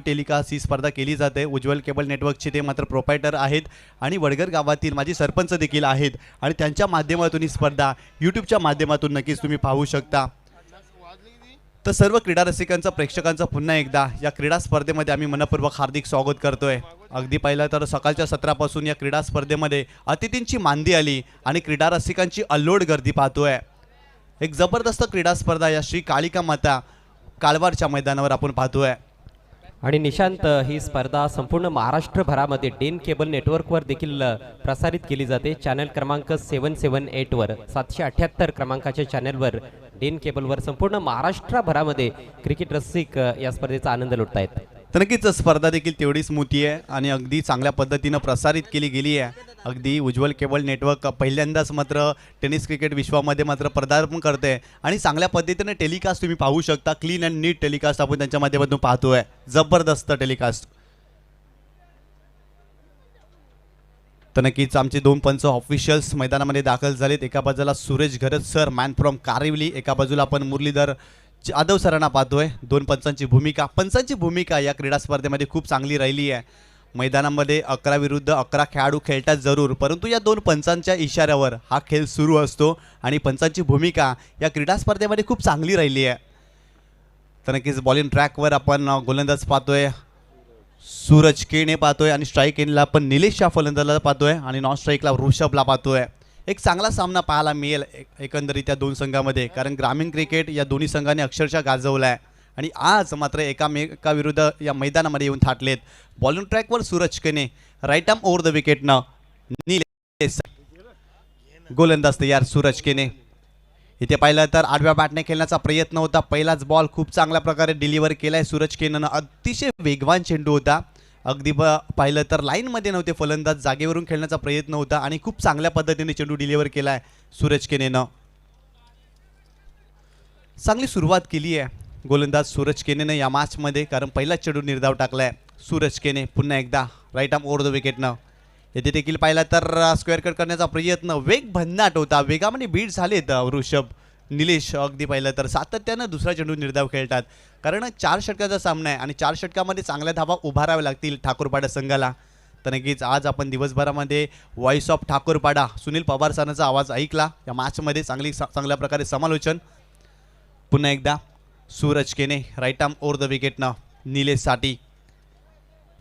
Telecast ही स्पर्धा केली जाते। उज्ज्वल केबल नेटवर्कचे ते मात्र प्रोप्रायटर आहेत आणि वडगर गावातील माझे सरपंच देखील आहेत आणि त्यांच्या माध्यमातून ही स्पर्धा यूट्यूबच्या माध्यमातून नक्कीच तुम्ही पाहू शकता। तर सर्व क्रीडा रसिकांचा प्रेक्षकांचा पुन्हा एकदा या क्रीडा स्पर्धेमध्ये आम्ही मनपूर्वक हार्दिक स्वागत करतोय। अगदी पहिलं तर सकाळच्या सत्रापासून या क्रीडा स्पर्धेमध्ये अतिथींची मांदी आली आणि क्रीडा रसिकांची अल्लोड गर्दी पाहतोय। एक जबरदस्त क्रीडा स्पर्धा या श्री कालिका माता काळवारच्या मैदानावर आपण पाहतोय। आणि निशांत ही स्पर्धा संपूर्ण महाराष्ट्रभरामध्ये डेन केबल नेटवर्कवर देखील प्रसारित केली जाते। चॅनल क्रमांक 778 वर 778 क्रमांकाच्या चॅनलवर डेन केबलवर संपूर्ण महाराष्ट्रभरामध्ये क्रिकेट रसिक या स्पर्धेचा आनंद लुटतायत। तर नक्कीच स्पर्धा देखील तेवढीच मोठी आहे आणि अगदी चांगल्या पद्धतीनं प्रसारित केली गेली आहे। अगदी उज्ज्वल केबल नेटवर्क पहिल्यांदाच मात्र टेनिस क्रिकेट विश्वामध्ये मात्र पदार्पण करते आणि चांगल्या पद्धतीने टेलिकास्ट तुम्ही पाहू शकता। क्लीन अँड नीट टेलिकास्ट आपण त्यांच्या माध्यमातून पाहतोय। जबरदस्त टेलिकास्ट। तर नक्कीच आमचे दोन पंच ऑफिशियल्स मैदानामध्ये दाखल झालेत। एका बाजूला सुरेश घरत सर मॅन फ्रॉम कारिवली, एका बाजूला आपण मुरलीधर जाधव सरांना पाहतोय। दोन पंचांची भूमिका या क्रीडा स्पर्धेमध्ये खूप चांगली राहिली आहे। मैदानामध्ये 11 विरुद्ध 11 खेळाडू खेळतात जरूर, परंतु या दोन पंचांच्या इशाऱ्यावर हा खेळ सुरू असतो आणि पंचांची भूमिका या क्रीडा स्पर्धेमध्ये खूप चांगली राहिली आहे। तर नक्कीच बॉलिंग ट्रॅकवर आपण गोलंदाज पाहतोय सूरज केने पाहतोय आणि स्ट्राईक एंडला आपण निलेश शाह फलंदाजाला पाहतोय आणि नॉन स्ट्राईकला ऋषभला पाहतोय। एक चांगला सामना पाहायला मिळेल एकंदरीत या दोन संघामध्ये, कारण ग्रामीण क्रिकेट या दोन्ही संघांनी अक्षरशः गाजवलं आहे आणि आज मात्र एका विरुद्ध या मैदानामध्ये येऊन थाटलेत। बॉलिंग ट्रॅकवर Suraj Kene, right arm over the विकेटनं निलेश, गोलंदाज तयार सूरज केने। इथे पाहिलं तर आडव्या बॅटने खेळण्याचा प्रयत्न होता। पहिलाच बॉल खूप चांगल्या प्रकारे डिलिव्हर केलाय सूरज केनेनं। अतिशय वेगवान चेंडू होता। अगदी पाहिलं तर लाईनमध्ये नव्हते फलंदाज, जागेवरून खेळण्याचा प्रयत्न होता आणि खूप चांगल्या पद्धतीने चेंडू डिलिव्हर केलाय सूरज केनेनं। चांगली सुरुवात केली आहे गोलंदाज सूरज केनेनं या मॅचमध्ये, कारण पहिलाच चेंडू निर्धाव टाकलाय सूरज केने। पुन्हा एकदा राईट आर्म ओव्हर द विकेटनं येथे देखील पाहिला तर स्क्वेअर कट करण्याचा प्रयत्न, वेग भन्नाट होता, वेगामध्ये बीट झालेत ऋषभ निलेश। अगदी पाहिलं तर सातत्यानं दुसरा चेंडू निर्धाव खेळतात, कारण 4 षटकाचा सामना आहे आणि 4 षटकामध्ये चांगल्या धावा उभाराव्या लागतील ठाकूरपाडा संघाला। तर नक्कीच आज आपण दिवसभरामध्ये व्हॉइस ऑफ ठाकूरपाडा सुनील पवार सरांचा आवाज ऐकला। या मॅचमध्ये चांगल्या प्रकारे समालोचन। पुन्हा एकदा Suraj Kene right arm over the विकेटनं निलेशसाठी।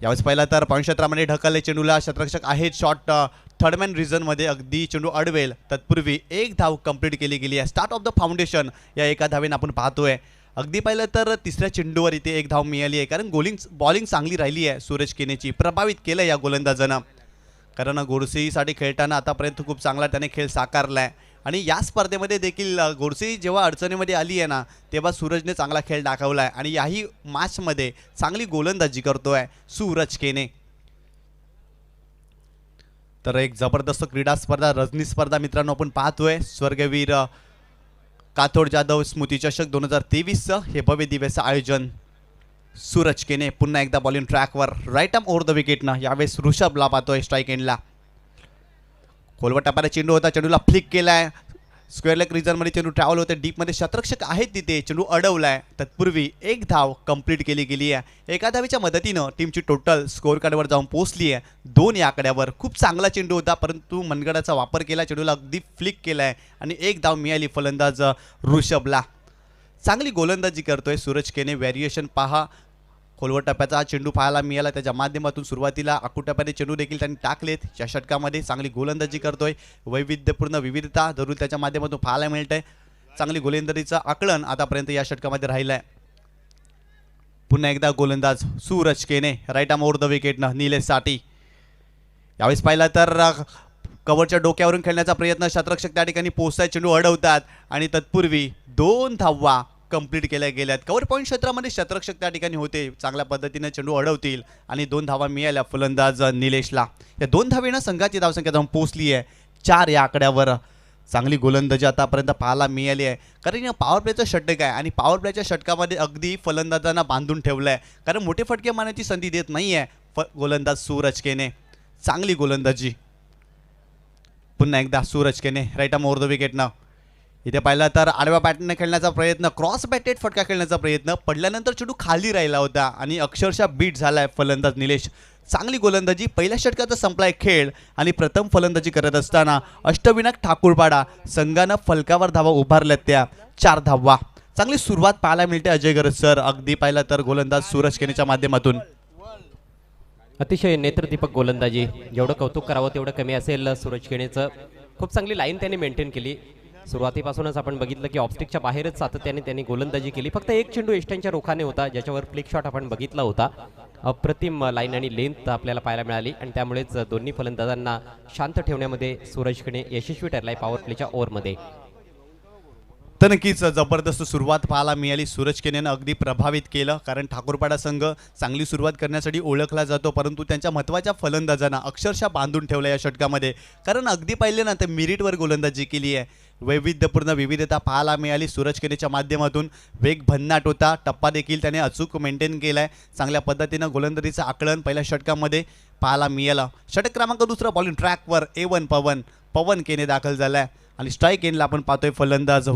यावेळेस पाहिला तर पॉईंट क्षेत्रामध्ये ढकलले चेंडूला, क्षेत्ररक्षक आहेत शॉट थर्डमॅन रिझनमध्ये, अगदी चेंडू अडवेल तत्पूर्वी एक धाव कंप्लीट केली गेली आहे। स्टार्ट ऑफ द फाउंडेशन या एका धावेने आपण पाहतोय। अगदी पाहिलं तर तिसऱ्या चेंडूवर इथे एक धाव मिळाली आहे, कारण बॉलिंग चांगली राहिली आहे सूरज केनेची। प्रभावित केलं या गोलंदाजानं, कारण गोडसेसाठी खेळताना आतापर्यंत खूप चांगला त्याने खेळ साकारला आहे आणि या स्पर्धेमध्ये देखील गोडसे जेव्हा अडचणीमध्ये आली आहे ना, तेव्हा सूरजने चांगला खेळ दाखवला आहे आणि याही मॅचमध्ये चांगली गोलंदाजी करतोय सूरज केने। तर एक जबरदस्त क्रीडा स्पर्धा, रजनी स्पर्धा मित्रांनो आपण पाहतोय। स्वर्गवीर काथोड जाधव स्मृती चषक 2023 हे भव्य दिव्याचं आयोजन। सूरज केने पुन्हा एकदा बॉलिंग ट्रॅकवर राईट आर्म ओव्हर द विकेटनं, यावेळेस ऋषभला पाहतोय स्ट्राईक एंडला। खोलवर टप्प्याला चेंडू होता, चेंडूला फ्लिक केलाय, स्क्वेअर लेग रिजनमध्ये चेंडू ट्रॅव्हल होते, डीपमध्ये क्षेत्ररक्षक आहेत तिथे, चेंडू अडवलाय तत्पूर्वी एक धाव कंप्लीट केली गेली आहे। एका धावेच्या मदतीनं टीमची टोटल स्कोअर कार्डवर जाऊन पोहोचली आहे 2 या आकड्यावर। खूप चांगला चेंडू होता, परंतु मनगडाचा वापर केला, चेंडूला अगदी फ्लिक केलाय आणि एक धाव मिळाली फलंदाज ऋषभला। चांगली गोलंदाजी करतोय सूरज केने। व्हेरिएशन पहा, खोलवर टप्प्याचा चेंडू पाहायला मिळाला, त्याच्या माध्यमातून सुरुवातीला आकुटप्प्याने चेंडू देखील त्यांनी टाकलेत। या षटकामध्ये चांगली गोलंदाजी करतोय, वैविध्यपूर्ण विविधता जरूर त्याच्या माध्यमातून पाहायला मिळतंय। चांगली गोलंदाजीचं आकलन आतापर्यंत या षटकामध्ये राहिलं आहे। पुन्हा एकदा गोलंदाज Suraj Kene right arm over the विकेटनं निलेशसाठी। यावेळेस पाहिला तर कव्हरच्या डोक्यावरून खेळण्याचा प्रयत्न, क्षेत्ररक्षक त्या ठिकाणी पोहोचताय, चेंडू अडवतात आणि तत्पूर्वी 2 धावा कंप्लीट केल्या गेल्यात। कव्हर पॉईंट क्षेत्रामध्ये क्षेत्ररक्षक त्या ठिकाणी होते, चांगल्या पद्धतीने चेंडू अडवतील आणि 2 धावा मिळाल्या फलंदाज निलेशला। या 2 धावेनं संघाची धावसंख्या जाऊन पोहोचली आहे 4 या आकड्यावर। चांगली गोलंदाजी आतापर्यंत पाहायला मिळाली आहे, कारण या पॉवर प्लेचं षटक आहे आणि पॉवर प्लेच्या षटकामध्ये अगदी फलंदाजांना बांधून ठेवलं आहे, कारण मोठे फटके मारण्याची संधी देत नाही आहे गोलंदाज सूरज केने। चांगली गोलंदाजी पुन्हा एकदा Suraj Kene right arm over the विकेटनं। इथे पाहिलं तर आडव्या बॅटने खेळण्याचा प्रयत्न, क्रॉस बॅटेड फटका खेळण्याचा प्रयत्न, पडल्यानंतर चेंडू खाली राहिला होता आणि अक्षरशः बीट झालाय फलंदाज निलेश. चांगली गोलंदाजी, पहिल्या षटकाचा संपलाय खेळ आणि प्रथम फलंदाजी करत असताना अष्टविनायक ठाकूरपाडा संघानं फलकावर धावा उभारल्यात त्या 4 धावा. चांगली सुरुवात पाहायला मिळते अजय गरज सर. अगदी पाहिलं तर गोलंदाज सूरज केनेच्या माध्यमातून अतिशय नेत्रदीपक गोलंदाजी, जेवढं कौतुक करावं तेवढं कमी असेल. सूरज केनेचं खूप चांगली लाईन त्यांनी मेंटेन केली. सुरुवातीपासूनच आपण बघितलं की ऑफस्टिकच्या बाहेरच सातत्याने त्यांनी गोलंदाजी केली. फक्त एक चेंडू एष्ट्यांच्या रोखाने होता ज्याच्यावर फ्लिक शॉट आपण बघितला होता. अप्रतिम लाईन आणि लेंथ आपल्याला पाहायला मिळाली आणि त्यामुळेच दोन्ही फलंदाजांना शांत ठेवण्यामध्ये सूरज केने यशस्वी ठरलाय पॉवर प्लेच्या ओव्हरमध्ये. तर नक्कीच जबरदस्त सुरुवात पाहायला मिळाली. सूरज केनेनं अगदी प्रभावित केलं, कारण ठाकूरपाडा संघ चांगली सुरुवात करण्यासाठी ओळखला जातो, परंतु त्यांच्या महत्त्वाच्या फलंदाजांना अक्षरशः बांधून ठेवलं या षटकामध्ये. कारण अगदी पाहिले ना तर मिरिटवर गोलंदाजी केली आहे. वैविध्यपूर्ण विविधता पाहायला मिळाली सूरज केनेच्या माध्यमातून. वेग भन्नाट होता, टप्पा देखील त्याने अचूक मेंटेन केला आहे. चांगल्या पद्धतीनं गोलंदाजीचं आकलन पहिल्या षटकामध्ये पाहायला मिळालं. षटक क्रमांक 2 बॉलिंग ट्रॅकवर A1 पवन केने दाखल झाला आहे आणि स्ट्राईक एंडला आपण पाहतोय फलंदाज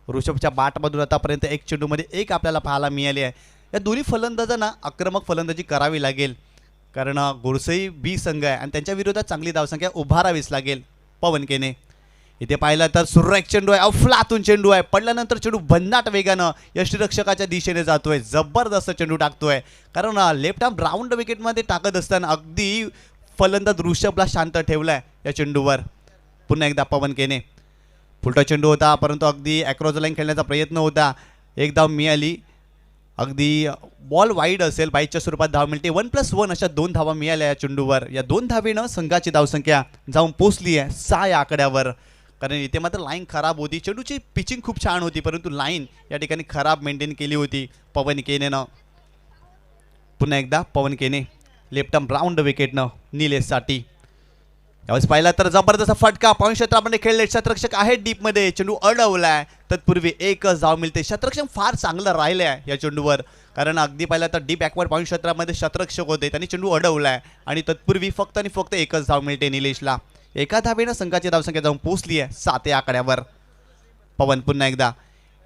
ऋषभच्या बाटमधून आतापर्यंत एक चेंडूमध्ये एक आपल्याला पाहायला मिळाली आहे. या दोन्ही फलंदाजांना आक्रमक फलंदाजी करावी लागेल, कारण गोरसई बी संघ आहे आणि त्यांच्या विरोधात चांगली धावसंख्या उभारावीच लागेल. पवन केने इथे पाहिलं तर सुरेख चेंडू आहे, अफलातून चेंडू आहे, पडल्यानंतर चेंडू भन्नाट वेगानं यष्टीरक्षकाच्या दिशेने जातोय. जबरदस्त चेंडू टाकतोय, कारण लेफ्ट आर्म राऊंड विकेटमध्ये टाकत असताना अगदी फलंदाज ऋषभला शांत ठेवलाय या चेंडूवर. पुन्हा एकदा पवन केने, फुलटा चेंडू होता परंतु अगदी अक्रॉस लाईन खेळण्याचा प्रयत्न होता. एक धाव मिळाली, अगदी बॉल वाईड असेल, बाईकच्या स्वरूपात धाव मिळते. 1+1 अशा 2 धावा मिळाल्या या चेंडूवर. या 2 धावेनं संघाची धावसंख्या जाऊन पोचली आहे 6 या आकड्यावर. कारण इथे मात्र लाईन खराब होती, चेंडूची पिचिंग खूप छान होती परंतु लाईन या ठिकाणी खराब मेंटेन केली होती पवन केनेनं. पुन्हा एकदा पवन केने लेफ्ट आर्म राऊंड विकेटनं निलेशसाठी. यावेळेस पाहिला तर जबरदस्त फटका पॉईंट क्षेत्रामध्ये खेळले. शतरक्षक आहे डीपमध्ये, चेंडू अडवलाय. तत्पूर्वी एकच धाव मिळते. शतरक्षक फार चांगलं राहिलं आहे या चेंडूवर, कारण अगदी पाहिला तर डीप बॅकवर्ड पॉईंट क्षेत्रामध्ये शतरक्षक होते, त्यांनी चेंडू अडवलाय आणि तत्पूर्वी फक्त आणि फक्त एकच धाव मिळते निलेशला. एका धावेनं संघाची धावसंख्या जाऊन पोहोचली आहे 7 या आकड्यावर. पवन पुन्हा एकदा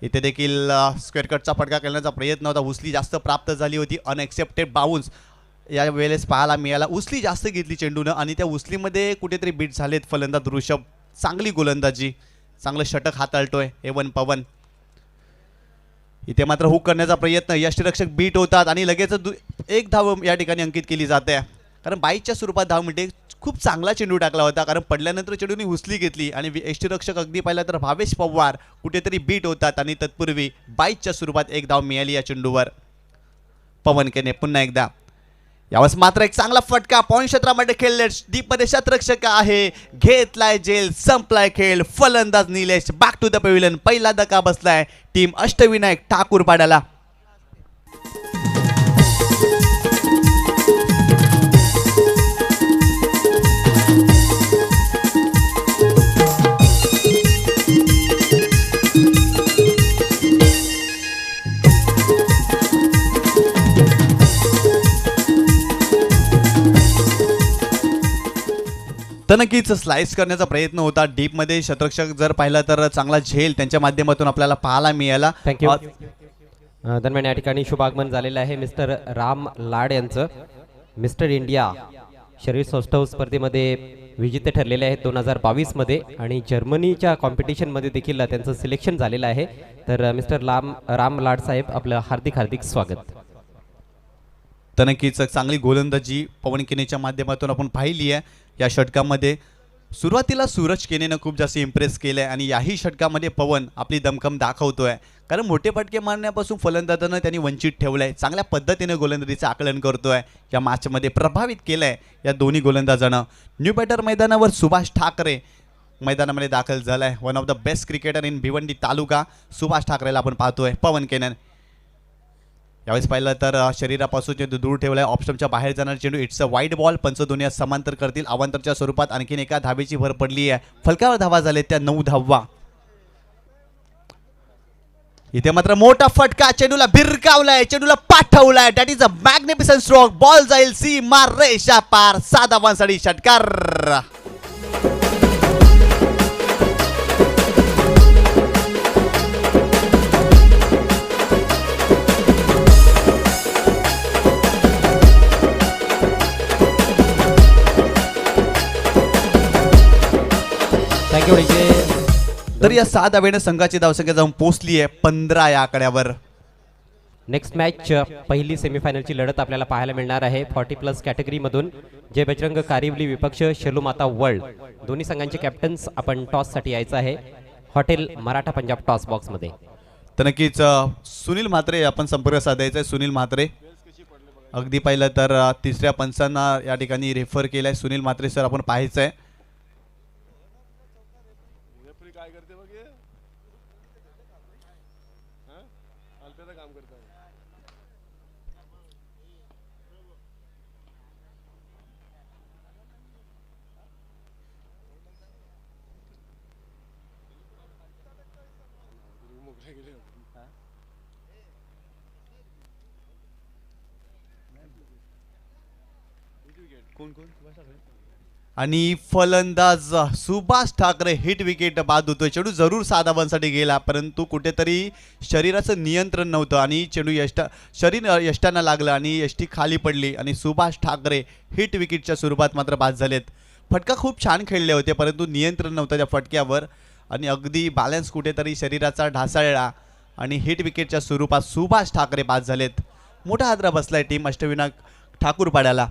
इथे देखील स्क्वेअर कटचा फटका खेळण्याचा प्रयत्न होता, उचली जास्त प्राप्त झाली होती. अनएक्सेप्टेड बाउन्स या वेळेस पाहायला मिळाला. उचली जास्त घेतली चेंडूनं आणि त्या उचलीमध्ये कुठेतरी बीट झालेत फलंदाज ऋषभ. चांगली गोलंदाजी, चांगलं षटक हाताळतोय A1 पवन. इथे मात्र हुक करण्याचा प्रयत्न, यष्टीरक्षक बीट होतात आणि लगेच एक धाव या ठिकाणी अंकित केली जाते, कारण बाईकच्या स्वरूपात धाव मिळते. खूप चांगला चेंडू टाकला होता, कारण पडल्यानंतर चेंडूने उचली घेतली आणि यष्टीरक्षक अगदी पाहिला तर भावेश पवार कुठेतरी बीट होतात आणि तत्पूर्वी बाईकच्या स्वरूपात एक धाव मिळाली या चेंडूवर. पवन केने पुन्हा एकदा. यावेळेस मात्र एक चांगला फटका पॉईंट क्षेत्रामध्ये खेळले. डीपमध्ये शतरक्षक आहे, घेतलाय जेल, संपलाय खेळ. फलंदाज Nilesh back to the pavilion. पहिला धक्का बसलाय टीम अष्टविनायक ठाकूरपाड्याला. तर नक्कीच स्लाइस करण्याचा प्रयत्न होता डीपमध्ये. शतरक्षक जर पाहिला तर चांगला झेल त्यांच्या माध्यमातून आपल्याला पाहायला मिळाला. थँक्यू. दरम्यान या ठिकाणी शुभागमन झालेलं आहे मिस्टर राम लाड यांचं. मिस्टर इंडिया शरीर सौष्ठव स्पर्धेमध्ये विजेते ठरलेले आहेत 2022 मध्ये आणि जर्मनीच्या कॉम्पिटिशनमध्ये देखील त्यांचं सिलेक्शन झालेलं आहे. तर मिस्टर राम लाड साहेब, आपलं हार्दिक हार्दिक स्वागत. तर नक्कीच चांगली गोलंदाजी पवन केनेच्या माध्यमातून आपण पाहिली आहे या षटकामध्ये. सुरुवातीला सूरज केनेनं खूप जास्त इम्प्रेस केलं आहे आणि याही षटकामध्ये पवन आपली दमखम दाखवतोय, कारण मोठे फटके मारण्यापासून फलंदाजांना त्यांनी वंचित ठेवलं आहे. चांगल्या पद्धतीने गोलंदाजीचं आकलन करतोय. या मॅचमध्ये प्रभावित केलं आहे या दोन्ही गोलंदाजांना. न्यू बॅटर मैदानावर सुभाष ठाकरे मैदानामध्ये दाखल झाला आहे. One of the best cricketer in Bhiwandi taluka Subhash ठाकरेला आपण पाहतोय. पवन केनन यावेळेस पाहिलं तर शरीरापासून चेंडू दूर ठेवलाय. ऑप्शनच्या बाहेर जाणार चेंडू. It's a wide ball. पंच दोन्ही समांतर करतील. अवांतरच्या स्वरूपात आणखीन एका धावेची भर पडली आहे. फलकावर धावा झाले त्या 9 धावा. इथे मात्र मोठा फटका, चेंडूला भिरकावलाय, चेंडूला पाठवलाय. That is a magnificent stroke. Ball जाईल सीमा रेषा पार. 7 धावांसाठी षटकार. जोडीचे तर या 6 धावेने संघाची धावसंख्या जाऊन पोहोचली आहे 15 या आकड्यावर. नेक्स्ट मॅच पहिली सेमीफायनलची लढत आपल्याला पाहायला मिळणार आहे 40+ कॅटेगरीमधून. जय बजरंग कारिवली विपक्ष शेलू माता वर्ल्ड. दोन्ही संघांचे कॅप्टन्स आपण टॉससाठी यायचं आहे हॉटेल मराठा पंजाब टॉस बॉक्समध्ये. तर नक्कीच सुनील म्हात्रे आपण संपर्क साधायचा आहे. सुनील म्हात्रे अगदी पाहिलं तर तिसऱ्या पंचांना या ठिकाणी रेफर केलाय. सुनील म्हात्रे सर आपण पाहायचं आहे. आणि फलंदाज सुभाष ठाकरे हिट विकेट बाद होतोय. चेंडू जरूर 6 धावांसाठी गेला परंतु कुठेतरी शरीराचं नियंत्रण नव्हतं आणि चेंडू शरीर यष्टांना लागलं आणि यष्टी खाली पडली आणि सुभाष ठाकरे हिट विकेटच्या स्वरूपात मात्र बाद झालेत. फटका खूप छान खेळले होते परंतु नियंत्रण नव्हतं त्या फटक्यावर आणि अगदी बॅलन्स कुठेतरी शरीराचा ढासळला आणि हिट विकेटच्या स्वरूपात सुभाष ठाकरे बाद झालेत. मोठा हादरा बसलाय टीम अष्टविनायक ठाकूरपाड्याला.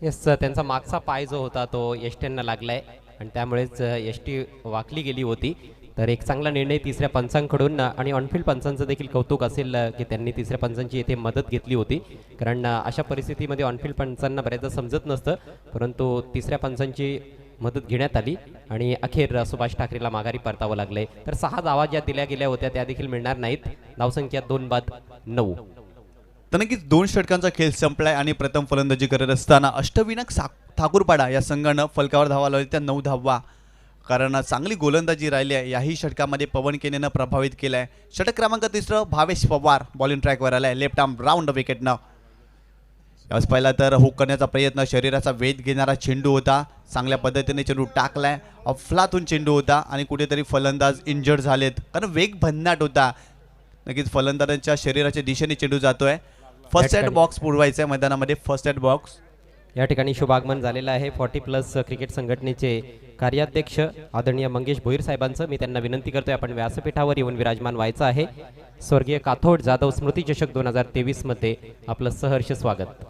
येस त्यांचा मागचा पाय जो होता तो यष्ट्यांना लागलाय आणि त्यामुळेच यष्टी वाकली गेली होती. तर एक चांगला निर्णय तिसऱ्या पंचांकडून आणि ऑनफिल्ड पंचांचं देखील कौतुक असेल की त्यांनी तिसऱ्या पंचांची येथे मदत घेतली होती. कारण अशा परिस्थितीमध्ये ऑनफिल्ड पंचांना बऱ्याचदा समजत नसतं परंतु तिसऱ्या पंचांची मदत घेण्यात आली आणि अखेर सुभाष ठाकरेला माघारी परतावं लागलंय. तर 6 धावा ज्या दिल्या गेल्या होत्या त्या देखील मिळणार नाहीत. धावसंख्या 2 बाद 9. तर नक्कीच 2 षटकांचा खेळ संपलाय आणि प्रथम फलंदाजी करत असताना अष्टविनायक ठाकूरपाडा या संघानं फलकावर धावा लावल्या त्या 9 धावा. कारण चांगली गोलंदाजी राहिली आहे. याही षटकामध्ये पवन केनेनं प्रभावित केलं आहे. षटक क्रमांक 3 भावेश पवार बॉलिंग ट्रॅकवर आलाय लेफ्ट आर्म राऊंड विकेटनं. यावेळेस पहिला तर हुक करण्याचा प्रयत्न शरीराचा वेध घेणारा चेंडू होता. चांगल्या पद्धतीने चेंडू टाकलाय. अफलातून चेंडू होता आणि कुठेतरी फलंदाज इंजर्ड झालेत कारण वेग भन्नाट होता. नक्कीच फलंदाजांच्या शरीराच्या दिशेने चेंडू जातोय. फर्स्ट सेट बॉक्स पुरवायचा आहे मैदानामध्ये. फर्स्ट सेट बॉक्स या ठिकाणी शुभागमन झालेलं आहे 40+ क्रिकेट संघटनेचे कार्याध्यक्ष आदरणीय मंगेश भोईर साहेबांचं. मी त्यांना विनंती करतोय आपण व्यासपीठावर येऊन विराजमान व्हायचं आहे. स्वर्गीय काथोड जाधव स्मृती चषक 2023 मध्ये आपलं सहर्ष स्वागत.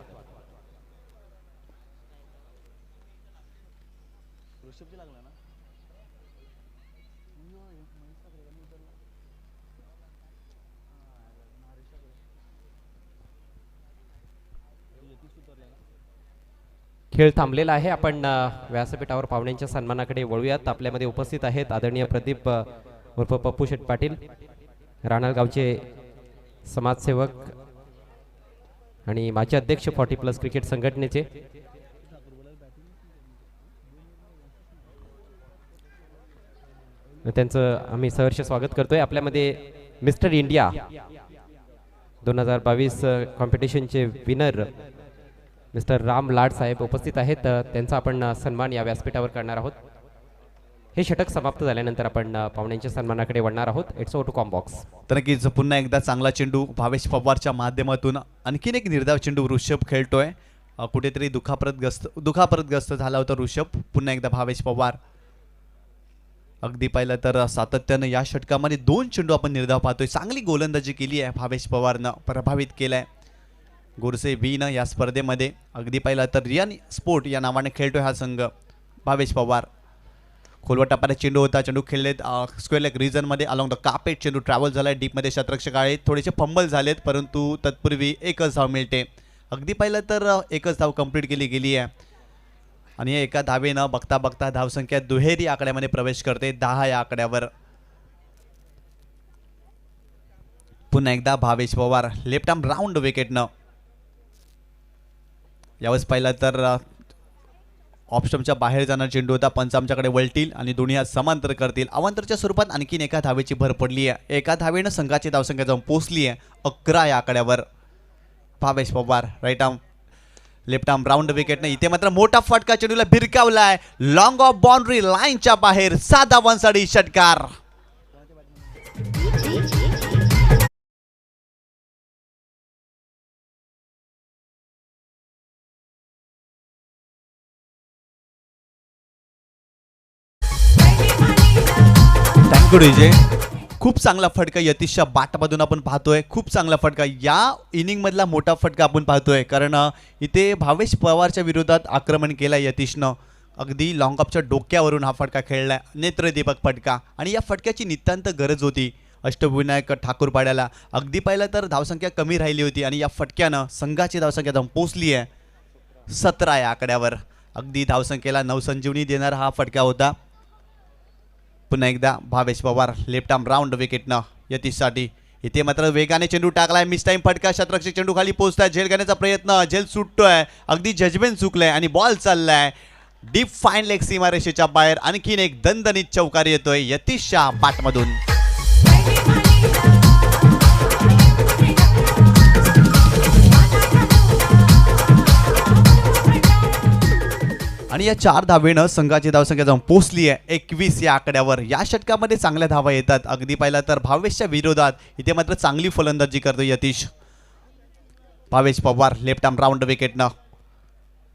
खेळ थांबलेला आहे. आपण व्यासपीठावर पाहुण्यांच्या सन्मानाकडे वळूयात. आपल्यामध्ये उपस्थित आहेत आदरणीय प्रदीप उर्फ पप्पू शेठ पाटील राणाळगावचे समाजसेवक आणि माजी अध्यक्ष 40+ क्रिकेट संघटनेचे. त्यांचं आम्ही सहर्ष स्वागत करतोय. आपल्यामध्ये मिस्टर इंडिया 2022 कॉम्पिटिशनचे विनर मिस्टर राम लाड साहेब उपस्थित आहेत. त्यांचा आपण सन्मान या व्यासपीठावर करणार आहोत. हे षटक समाप्त झाल्यानंतर आपण पाहुण्यांच्या सन्मानाकडे वळणार आहोत. It's over to combox. तर नक्कीच पुन्हा एकदा चांगला चेंडू भावेश पवारच्या माध्यमातून आणखीन एक निर्धाव चेंडू ऋषभ खेळतोय. कुठेतरी दुखापतग्रस्त झाला होता ऋषभ. पुन्हा एकदा भावेश पवार. अगदी पाहिलं तर सातत्यानं या षटकामध्ये 2 चेंडू आपण निर्धाव पाहतोय. चांगली गोलंदाजी केली आहे भावेश पवारनं. प्रभावित केलाय गोरसे बीनं या स्पर्धेमध्ये. अगदी पाहिलं तर रियान स्पोर्ट या नावाने खेळतोय हा संघ. भावेश पवार खोलवर टप्प्याला चेंडू होता. चेंडू खेळलेत स्क्वेअर लेग रिजनमध्ये अलॉंग द कापेट. चेंडू ट्रॅव्हल झालाय डीपमध्ये. शतरक्षक आहेत थोडेसे फंबल झालेत परंतु तत्पूर्वी एकच धाव मिळते. अगदी पाहिलं तर एकच धाव कंप्लीट केली गेली आहे आणि एका धावेनं बघता बघता धावसंख्या दुहेरी आकड्यामध्ये प्रवेश करते 10 या आकड्यावर. पुन्हा एकदा Bhavesh Pawar left arm round विकेटनं. यावेळेस पाहिलं तर ऑप्शनच्या बाहेर जाणार चेंडू होता. पंच आमच्याकडे वळतील आणि दोन्ही हात समांतर करतील. अवांतरच्या स्वरूपात आणखीन एका धावेची भर पडली आहे. एका धावेनं संघाची धावसंख्या जाऊन पोहोचली आहे 11 या आकड्यावर. Bhavesh Pawar right arm left arm round विकेटने इथे मात्र मोठा फटका चेंडूला भिरकावलाय लॉंग ऑफ बाउंड्री लाईनच्या बाहेर. 7 धावांसाठी षटकार. गुड विजय. खूप चांगला फटका यतीशच्या बाटमधून आपण पाहतोय. खूप चांगला फटका या इनिंग मधला मोठा फटका आपण पाहतोय कारण इथे भावेश पवारच्या विरोधात आक्रमण केलं यतीशनं. अगदी लॉंगअपच्या डोक्यावरून हा फटका खेळलाय. नेत्रदीपक फटका आणि या फटक्याची नितांत गरज होती अष्टविनायक ठाकूरपाड्याला. अगदी पाहिलं तर धावसंख्या कमी राहिली होती आणि या फटक्यानं संघाची धावसंख्या जाऊन पोचली आहे 17 या आकड्यावर. अगदी धावसंख्येला नवसंजीवनी देणारा हा फटका होता. पुन्हा एकदा Bhavesh Pawar left arm round विकेटनं यतीशसाठी. इथे मात्र वेगाने चेंडू टाकलाय. मिस टाइम फटका. शतरक्षक चेंडू खाली पोहोचताय. झेल घेण्याचा प्रयत्न. झेल सुटतोय. अगदी जजमेंट चुकलंय आणि बॉल चाललाय डीप फाईन लेग सीमारेषेच्या बाहेर. आणखीन एक दणदणीत चौकार येतोय यतीशच्या बाटमधून. आणि या 4 धावेनं संघाची धावसंख्या जाऊन पोहोचली आहे 21 या आकड्यावर. या षटकामध्ये चांगल्या धावा येतात. अगदी पाहिला तर भावेशच्या विरोधात इथे मात्र चांगली फलंदाजी करतो Yatish. Bhavesh Pawar left arm round विकेटनं.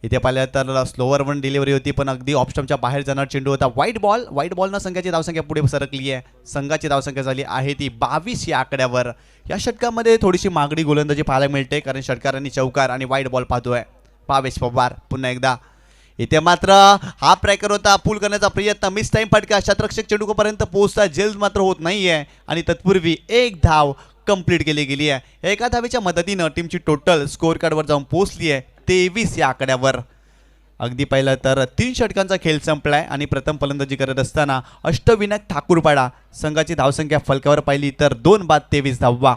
इथे पाहिलं तर स्लोअर वन डिलिव्हरी होती पण अगदी ऑप्शनच्या बाहेर जाणार चेंडू होता. व्हाईट बॉलनं संघाची धावसंख्या पुढे सरकली आहे. संघाची धावसंख्या झाली आहे ती 22 या आकड्यावर. या षटकामध्ये थोडीशी मागणी गोलंदाजी पाहायला मिळते कारण षटकारांनी चौकार आणि व्हाईट बॉल पाहतोय भावेश पवार. पुन्हा एकदा इथे मात्र हा ट्रॅकर होता. पूल करण्याचा प्रयत्न. मिस टाइम फटका. शतरक्षक चेंडूपर्यंत पोहोचता जेल मात्र होत नाहीये आणि तत्पूर्वी एक धाव कंप्लीट केली गेली आहे. एका धावेच्या मदतीनं टीमची टोटल स्कोअर कार्डवर जाऊन पोहोचली आहे 23 या आकड्यावर. अगदी पाहिलं तर 3 षटकांचा खेळ संपलाय आणि प्रथम फलंदाजी करत असताना अष्टविनायक ठाकूरपाडा संघाची धावसंख्या फलकावर पाहिली तर 2 बाद 23 धावा.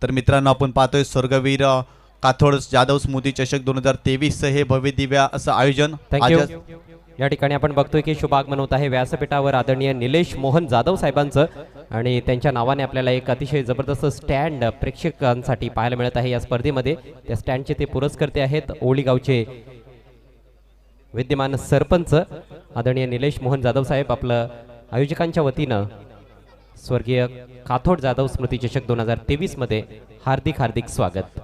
तर मित्रांनो आपण पाहतोय स्वर्गवीर काथोड जाधव स्मृती चषक 2023 हे भव्य दिव्य असं आयोजन. थँक्यू. या ठिकाणी आपण बघतोय की शुभागमन होत आहे व्यासपीठावर आदरणीय निलेश मोहन जाधव साहेबांचं आणि त्यांच्या नावाने आपल्याला एक अतिशय जबरदस्त स्टँड प्रेक्षकांसाठी पाहायला मिळत आहे या स्पर्धेमध्ये. त्या स्टँडचे ते पुरस्कर्ते आहेत ओळी गावचे विद्यमान सरपंच आदरणीय निलेश मोहन जाधव साहेब. आपलं आयोजकांच्या वतीनं स्वर्गीय काथोड जाधव स्मृती चषक 2023 मध्ये हार्दिक हार्दिक स्वागत.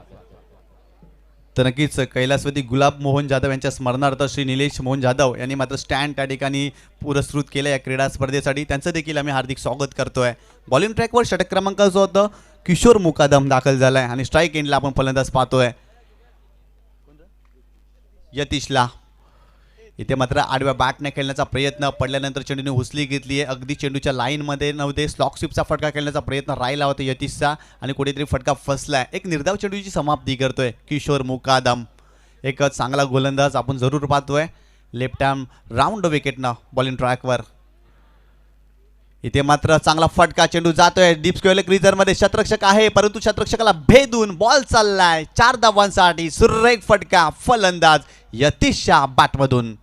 तर नक्कीच कैलासवती गुलाब मोहन जाधव यांच्या स्मरणार्थ श्री निलेश मोहन जाधव यांनी मात्र स्टँड त्या ठिकाणी पुरस्कृत केलं या क्रीडा स्पर्धेसाठी. त्यांचं देखील आम्ही हार्दिक स्वागत करतोय. बॉलिंग ट्रॅकवर षटक क्रमांकाचं होतं किशोर मुकादम दाखल झालाय आणि स्ट्राईक एंडला आपण फलंदाज पाहतोय यतीशला. इथे मात्र आडव्या बॅटने खेळण्याचा प्रयत्न. पडल्यानंतर चेंडूने हुसली घेतली आहे. अगदी चेंडूच्या लाईनमध्ये नव्हते. स्लॉक स्वीपचा फटका खेळण्याचा प्रयत्न राहिला होता यतीशचा आणि कुठेतरी फटका फसलाय. एक निर्धाव चेंडूची समाप्ती करतोय किशोर मुकादम. एक चांगला गोलंदाज आपण जरूर पाहतोय लेफ्ट आर्म राऊंड विकेटनं बॉलिंग ट्रॅकवर. इथे मात्र चांगला फटका. चेंडू जातोय डीप स्क्वेअर क्रीजरमध्ये. शतरक्षक आहे परंतु शतरक्षकाला भेदून बॉल चाललाय 4 धावांसाठी. सुरेख फटका. फलंदाज यतीशच्या बॅटमधून.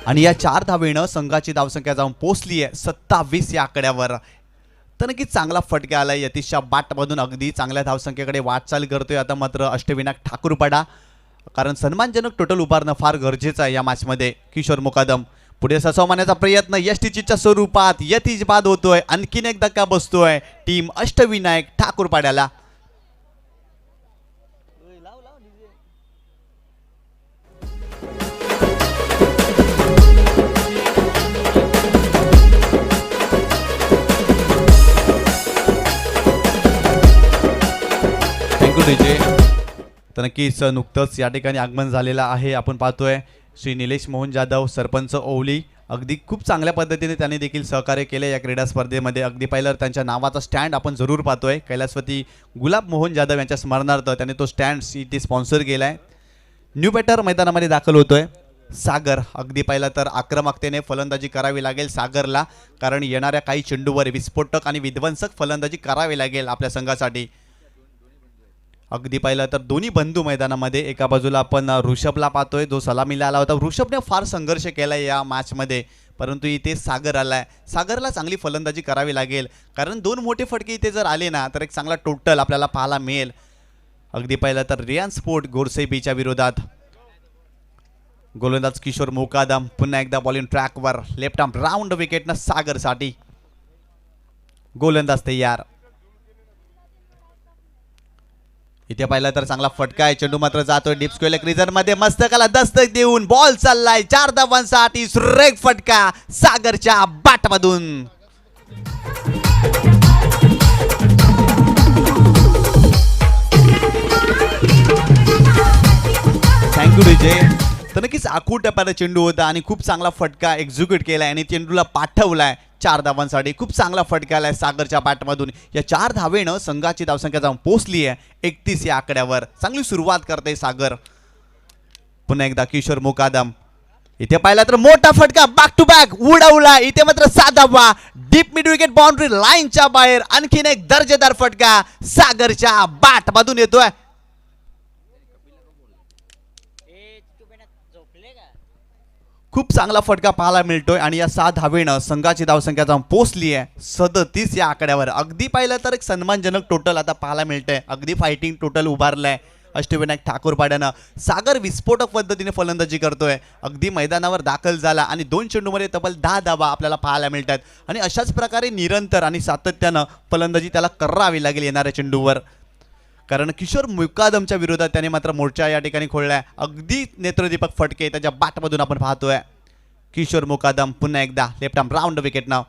आणि या 4 धावेनं संघाची धावसंख्या जाऊन पोहोचली आहे 27 या आकड्यावर. तर नक्कीच चांगला फटका आलाय यतीशच्या बॅटमधून. अगदी चांगल्या धावसंख्येकडे वाटचाल करतोय आता मात्र अष्टविनायक ठाकूरपाडा कारण सन्मानजनक टोटल उभारणं फार गरजेचं आहे या मॅचमध्ये. किशोर मुकादम पुढे ससवण्याचा प्रयत्न यष्टीच्या स्वरूपात यतीश बाद होतोय. आणखीन एक धक्का बसतोय टीम अष्टविनायक ठाकूरपाड्याला. तर नक्कीच नुकतंच या ठिकाणी आगमन झालेलं आहे. आपण पाहतोय श्री निलेश मोहन जाधव सरपंच ओवली. अगदी खूप चांगल्या पद्धतीने त्यांनी देखील सहकार्य केले या क्रीडा स्पर्धेमध्ये. अगदी पाहिलं त्यांच्या नावाचा स्टँड आपण जरूर पाहतोय. कैलासवती गुलाब मोहन जाधव यांच्या स्मरणार्थ त्यांनी तो स्टँड इथे स्पॉन्सर केला आहे. न्यू बॅटर मैदानामध्ये दाखल होतोय सागर. अगदी पाहिलं तर आक्रमकतेने फलंदाजी करावी लागेल सागरला कारण येणाऱ्या काही चेंडूवर विस्फोटक आणि विध्वंसक फलंदाजी करावी लागेल आपल्या संघासाठी. अगदी पाहिलं तर दोन्ही बंधू मैदानामध्ये. एका बाजूला आपण ऋषभला पाहतोय जो सलामीला आला होता. ऋषभने फार संघर्ष केला या मॅचमध्ये परंतु इथे सागर आलाय. सागरला चांगली फलंदाजी करावी लागेल कारण 2 मोठे फटके इथे जर आले ना तर एक चांगला टोटल आपल्याला पाहायला मिळेल. अगदी पाहिलं तर रियान स्पोर्ट गोरसेबीच्या विरोधात गोलंदाज किशोर मुकादम. पुन्हा एकदा बॉलिंग ट्रॅकवर लेफ्ट आर्म राऊंड विकेटनं सागरसाठी. गोलंदाज तयार. इथे पाहिलं तर चांगला फटका आहे. चेंडू मात्र जातोय डीप स्क्वेअर क्रिजर मध्ये मस्तकाला दस्तक देऊन बॉल चाललाय 4 धावांसाठी. सुरेख फटका सागरच्या बॅटमधून. थँक्यू विजय. तर नक्कीच आखूड टप्प्याचा चेंडू होता आणि खूप चांगला फटका एक्झिक्यूट केलाय आणि चेंडूला पाठवलाय 4 धावांसाठी. खूप चांगला फटका आलाय सागरच्या बॅटमधून. या 4 धावेनं संघाची धावसंख्या जाऊन पोहोचली आहे 31 या आकड्यावर. चांगली सुरुवात करते सागर. पुन्हा एकदा किशोर मुकादम. इथे पाहिला तर मोठा फटका बॅक टू बॅक उडवला. इथे मात्र 7 धावा डीप मिड विकेट बाउंड्री लाईनच्या बाहेर. आणखीन एक दर्जेदार फटका सागरच्या बॅटमधून येतोय. खूप चांगला फटका पाहायला मिळतोय आणि या 7 धावेनं संघाची धावसंख्या जाऊन पोहोचली आहे 37 या आकड्यावर. अगदी पाहिलं तर एक सन्मानजनक टोटल आता पाहायला मिळतंय. अगदी फायटिंग टोटल उभारलंय अष्टविनायक ठाकूरपाड्यानं. सागर विस्फोटक पद्धतीने फलंदाजी करतोय. अगदी मैदानावर दाखल झाला आणि 2 चेंडूमध्ये तब्बल 10 धावा आपल्याला पाहायला मिळतात आणि अशाच प्रकारे निरंतर आणि सातत्यानं फलंदाजी त्याला करावी लागेल येणाऱ्या चेंडूवर. कारण किशोर मुकादमच्या विरोधात त्याने मात्र मोर्चा या ठिकाणी खोललाय. अगदी नेत्रदीपक फटके त्याच्या बॅटमधून आपण पाहतोय. किशोर मुकादम पुन्हा एकदा लेफ्ट आर्म राऊंड विकेट नाव.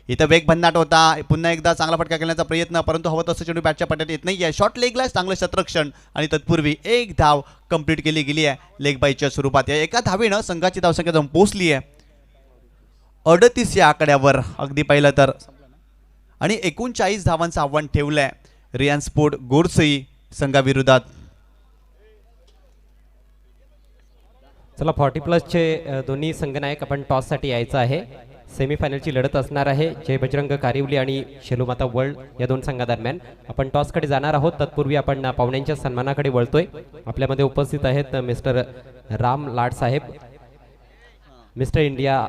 इथं वेग भन्नाट होता. पुन्हा एकदा चांगला फटका खेळण्याचा प्रयत्न, परंतु हवं तसं चेंडू बॅटच्या पट्ट्यात येत नाही आहे. शॉर्ट लेगला चांगलं शतरक्षण आणि तत्पूर्वी एक धाव कंप्लीट केली गेली आहे लेग बाईच्या स्वरूपात. या एका धावेनं संघाची धावसंख्या जाऊन पोहोचली आहे 38 या आकड्यावर. अगदी पाहिलं तर आणि 39 धावांचं आव्हान ठेवलंय रियान स्पोर्ट गोरसई संघाविरोधात. चला 40+ दोन्ही संघनायक आपण टॉससाठी यायचं आहे. सेमीफायनलची लढत असणार आहे जय बजरंग कारिवली आणि शेलूमाता वर्ल्ड या 2 संघादरम्यान. आपण टॉसकडे जाणार आहोत. तत्पूर्वी आपण पाहुण्यांच्या सन्मानाकडे वळतोय. आपल्यामध्ये उपस्थित आहेत मिस्टर राम लाड साहेब. मिस्टर इंडिया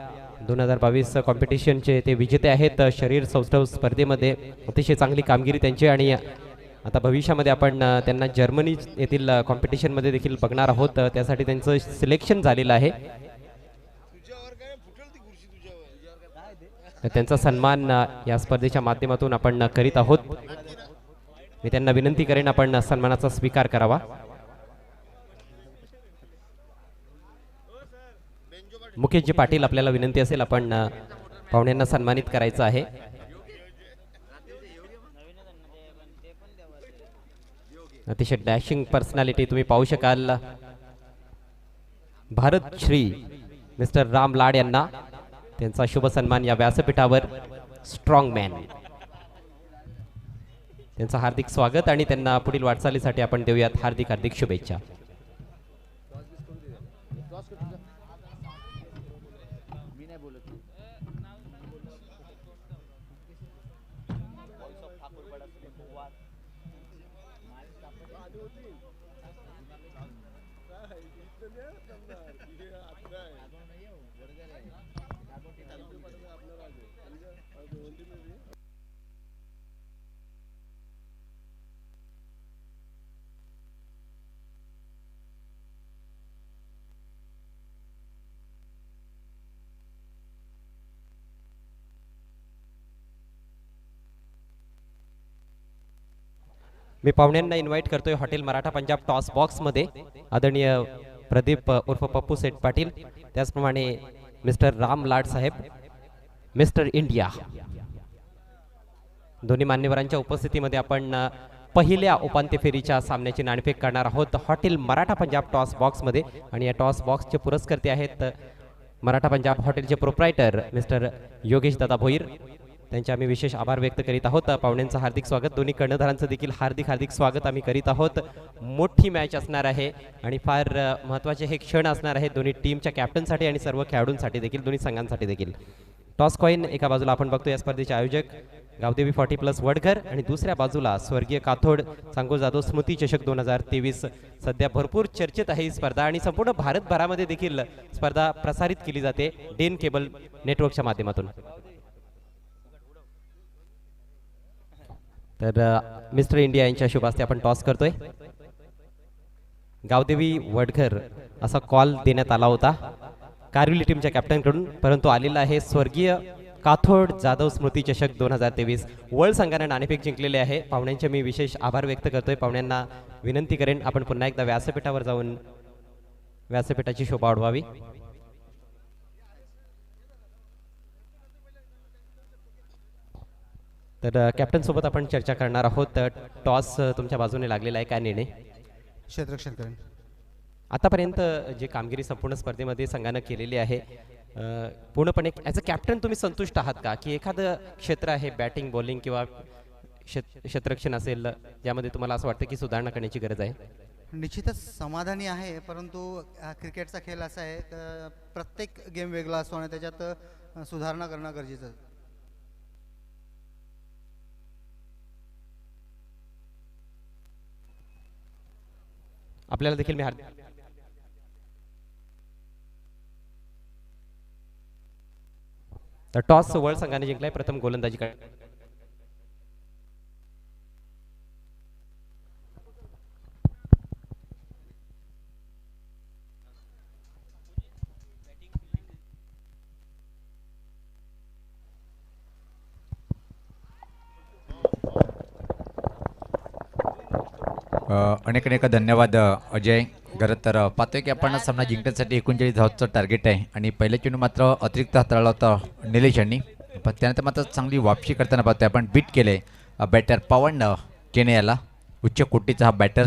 2022 कॉम्पिटिशनचे ते विजेते आहेत. शरीर सौष्ठव स्पर्धेमध्ये अतिशय चांगली कामगिरी त्यांची आणि आता भविष्यामध्ये आपण त्यांना जर्मनी येथील कॉम्पिटिशनमध्ये देखील बघणार आहोत. त्यासाठी त्यांचं सिलेक्शन झालेलं आहे. त्यांचा सन्मान या स्पर्धेच्या माध्यमातून आपण करीत आहोत. मी त्यांना विनंती करेन आपण सन्मानाचा स्वीकार करावा. मुकेशजी पाटील आपल्याला विनंती असेल आपण पाहुण्यांना सन्मानित करायचं आहे. अतिशय डॅशिंग पर्सनॅलिटी तुम्ही पाहू शकाल. भारत श्री मिस्टर राम लाड यांना त्यांचा शुभ सन्मान या व्यासपीठावर. स्ट्रॉंग मॅन त्यांचं हार्दिक स्वागत आणि त्यांना पुढील वाटचालीसाठी आपण देऊयात हार्दिक हार्दिक शुभेच्छा. मी पाहुण्यांना इन्व्हाइट करतोय हॉटेल मराठा पंजाब टॉस बॉक्समध्ये. आदरणीय प्रदीप उर्फ पप्पू सेठ पाटील, त्याचप्रमाणे मिस्टर राम लाड साहेब, मिस्टर इंडिया, दोन्ही मान्यवरांच्या उपस्थितीमध्ये आपण पहिल्या उपांत्य फेरीच्या सामन्याची नाणेफेक करणार आहोत हॉटेल मराठा पंजाब टॉस बॉक्समध्ये. आणि या टॉस बॉक्सचे पुरस्कर्ते आहेत मराठा पंजाब हॉटेलचे प्रोप्रायटर मिस्टर योगेश दादा भोईर. त्यांचे आम्ही विशेष आभार व्यक्त करीत आहोत. पाहुण्यांचं हार्दिक स्वागत. दोन्ही कर्णधारांचं देखील हार्दिक हार्दिक स्वागत आम्ही करीत आहोत. मोठी मॅच असणार आहे आणि फार महत्त्वाचे हे क्षण असणार आहे दोन्ही टीमच्या कॅप्टनसाठी आणि सर्व खेळाडूंसाठी देखील, दोन्ही संघांसाठी देखील. टॉस कॉईन एका बाजूला आपण बघतो या स्पर्धेचे आयोजक गावदेवी 40+ वडघर आणि दुसऱ्या बाजूला स्वर्गीय काथोड सांगो जाधव स्मृती चषक 2023. सध्या भरपूर चर्चेत आहे ही स्पर्धा आणि संपूर्ण भारतभरामध्ये देखील स्पर्धा प्रसारित केली जाते डेन केबल नेटवर्कच्या माध्यमातून. तर मिस्टर इंडिया यांच्या शुभ हस्ते आपण टॉस करतोय. गावदेवी वडघर असा कॉल देण्यात आला होता कारिवली टीमच्या कॅप्टनकडून, परंतु आलेला आहे स्वर्गीय काथोड जाधव स्मृती चषक 2023. वर्ल्ड संघाने नाणेफेक जिंकलेले आहे. पाहुण्यांचे मी विशेष आभार व्यक्त करतोय. पाहुण्यांना विनंती करेन आपण पुन्हा एकदा व्यासपीठावर जाऊन व्यासपीठाची शोभा वाढवावी. तर कॅप्टन सोबत आपण चर्चा करणार आहोत. टॉस तुमच्या बाजूने लागलेला आहे, काय निर्णय? क्षेत्ररक्षण करेन. आतापर्यंत जे कामगिरी संपूर्ण स्पर्धेमध्ये संघानं केलेली आहे पूर्णपणे ॲज अ कॅप्टन तुम्ही संतुष्ट आहात का, की एखादं क्षेत्र आहे बॅटिंग बॉलिंग किंवा क्षेत्ररक्षण असेल ज्यामध्ये तुम्हाला असं वाटतं की सुधारणा करण्याची गरज आहे? निश्चितच समाधानी आहे, परंतु हा क्रिकेटचा खेळ असा आहे तर प्रत्येक गेम वेगळा असतो आणि त्याच्यात सुधारणा करणं गरजेचं आहे. आपल्याला देखील मी तर टॉस वर्ल्ड संघाने जिंकलाय. प्रथम गोलंदाजी कर. अनेक अनेक धन्यवाद अजय. खरं तर पाहतोय की आपण सामना जिंकण्यासाठी 39 धावांचं टार्गेट आहे आणि पहिल्या चेंडू मात्र अतिरिक्त हाताळला होता निलेश यांनी, पण त्यानंतर मात्र चांगली वापसी करताना पाहतोय आपण. बीट केले बॅटर पवन केने याला. उच्च कोटीचा हा बॅटर.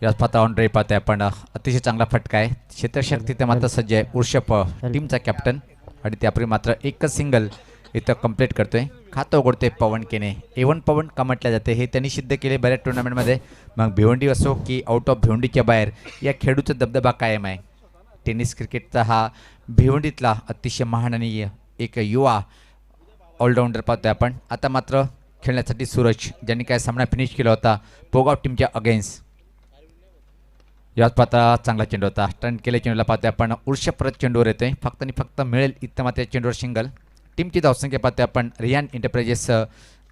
याच पाहता ऑन ड्राईव्ह पाहतोय आपण. अतिशय चांगला फटका आहे. क्षेत्ररक्षक तिथे मात्र सज्ज आहे उर्षप टीमचा कॅप्टन आणि त्यापूर्वी मात्र एकच सिंगल इथं कंप्लीट करतोय. खातं उघडतोय पवन केने. A1 पवन का म्हटलं जाते हे त्यांनी सिद्ध केले बऱ्याच टुर्नामेंटमध्ये. मग भिवंडी असो की आउट ऑफ भिवंडीच्या बाहेर या खेळाडूचा दबदबा कायम आहे. टेनिस क्रिकेटचा हा भिवंडीतला अतिशय महान आणि एक युवा ऑलराऊंडर पाहतोय आपण. आता मात्र खेळण्यासाठी सूरज ज्यांनी काय सामना फिनिश केला होता पोगाव टीमच्या अगेन्स्ट. याच पाहता चांगला चेंडू होता. टर्न केले चेंडूला पाहतोय आपण. उर्ष परत चेंडूवर येतोय. फक्त आणि फक्त मिळेल इथं मात्र चेंडूवर सिंगल. टीमची धावसंख्या पाहतोय आपण. रियान एंटरप्राइजेस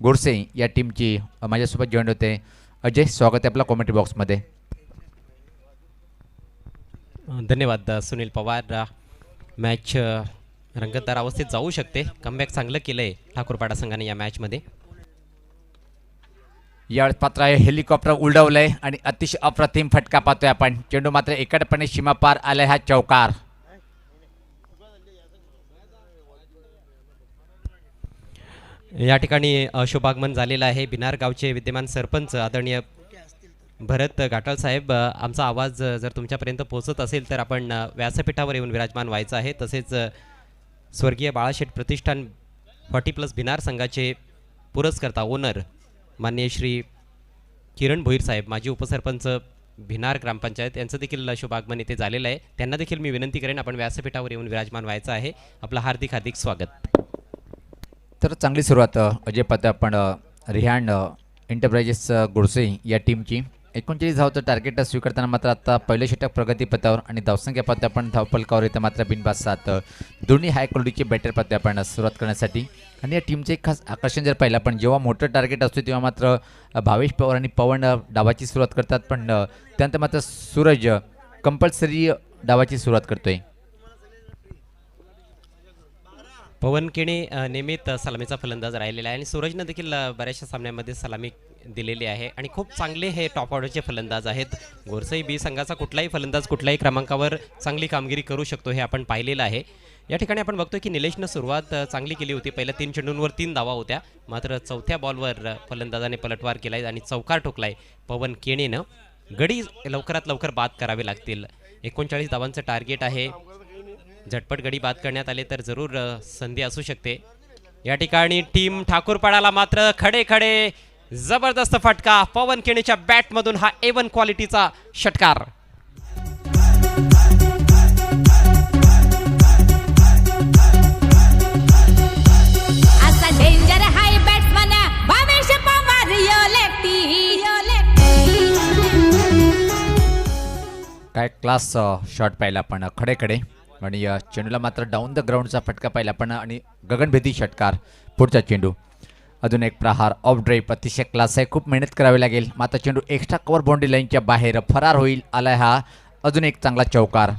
गोडसे या टीमची माझ्यासोबत जॉईन होते. अजय स्वागत आहे आपला कॉमेंट्री बॉक्समध्ये. धन्यवाद सुनील पवार. मॅच रंगतदार अवस्थेत जाऊ शकते. कमबॅक चांगलं केलंय ठाकूरपाडा संघाने या मॅचमध्ये. यावेळेस पात्र आहे हेलिकॉप्टर उलडवलंय आणि अतिशय अप्रतिम फटका पाहतोय आपण. चेंडू मात्र एकटपणे सीमा पार आलाय हा चौकार. या ठिकाणी शुभागमन झालेलं आहे. बिनार गावचे विद्यमान सरपंच आदरणीय भरत घाटाळ साहेब, आमचा आवाज जर तुमच्यापर्यंत पोहोचत असेल तर आपण व्यासपीठावर येऊन विराजमान व्हायचं आहे. तसेच स्वर्गीय बाळाशेठ प्रतिष्ठान 40+ बिनार संघाचे पुरस्कर्ता ओनर माननीय श्री किरण भोईर साहेब, माजी उपसरपंच भिनार ग्रामपंचायत, यांचं देखील शुभागमन इथे झालेलं आहे. त्यांना देखील मी विनंती करेन आपण व्यासपीठावर येऊन विराजमान व्हायचं आहे. आपलं हार्दिक हार्दिक स्वागत. तर चांगली सुरुवात अजय पाहतोय आपण. रिहान एंटरप्राइजेस गोडसे या टीमची 39 धावचं टार्गेट स्वीकारताना मात्र आता पहिलं षटक प्रगती पथावर आणि धावसंख्या पाहतोय आपण धावफलकावर येतं मात्र बिनबाद 7. दोन्ही हाय क्वालिटीचे बॅटर पाहतोय आपण सुरुवात करण्यासाठी. आणि या टीमचे एक खास आकर्षण जर पाहिलं आपण, जेव्हा मोठं टार्गेट असतो तेव्हा मात्र भावेश पवार आणि पवन डावाची सुरुवात करतात, पण त्यानंतर मात्र सूरज कंपल्सरी डावाची सुरुवात करतोय. पवन केणे नियमित सलामीचा फलंदाज राहिलेला आहे आणि सूरजनं देखील बऱ्याचशा सामन्यामध्ये सलामी दिलेली आहे आणि खूप चांगले हे टॉप ऑर्डरचे फलंदाज आहेत. गोरसई बी संघाचा कुठलाही फलंदाज कुठल्याही क्रमांकावर चांगली कामगिरी करू शकतो हे आपण पाहिलेलं आहे. या ठिकाणी आपण बघतोय की निलेशनं सुरुवात चांगली केली होती. पहिल्या 3 चेंडूंवर 3 धावा होत्या, मात्र चौथ्या बॉलवर फलंदाजाने पलटवार केलाय आणि चौकार ठोकलाय पवन केणेनं. गडी लवकरात लवकर बाद करावे लागतील. 39 धावांचं टार्गेट आहे. झटपट गडी बाद करण्यात आले तर जरूर संधी असू शकते. या ठिकाणी टीम ठाकूरपाडाला मात्र खडे खडे जबरदस्त फटका. पवन केणेच्या बॅटमधून हा A1 क्वालिटीचा षटकार. असा डेंजर हाय बॅट्समन भावेश पवार यो लेफ्टी. काय क्लास शॉट पाहिला आपण खडे खडे आणि चेंडूला मात्र डाऊन द ग्राउंडचा फटका पाहिला आपण आणि गगनभेदी षटकार. पुढचा चेंडू अजून एक प्रहार ऑफ ड्राईव्ह अतिशय क्लास आहे. खूप मेहनत करावी लागेल. मात्र चेंडू एक्स्ट्रा कव्हर बाउंड्री लाईनच्या बाहेर फरार होईल. आलाय हा अजून एक चांगला चौकार.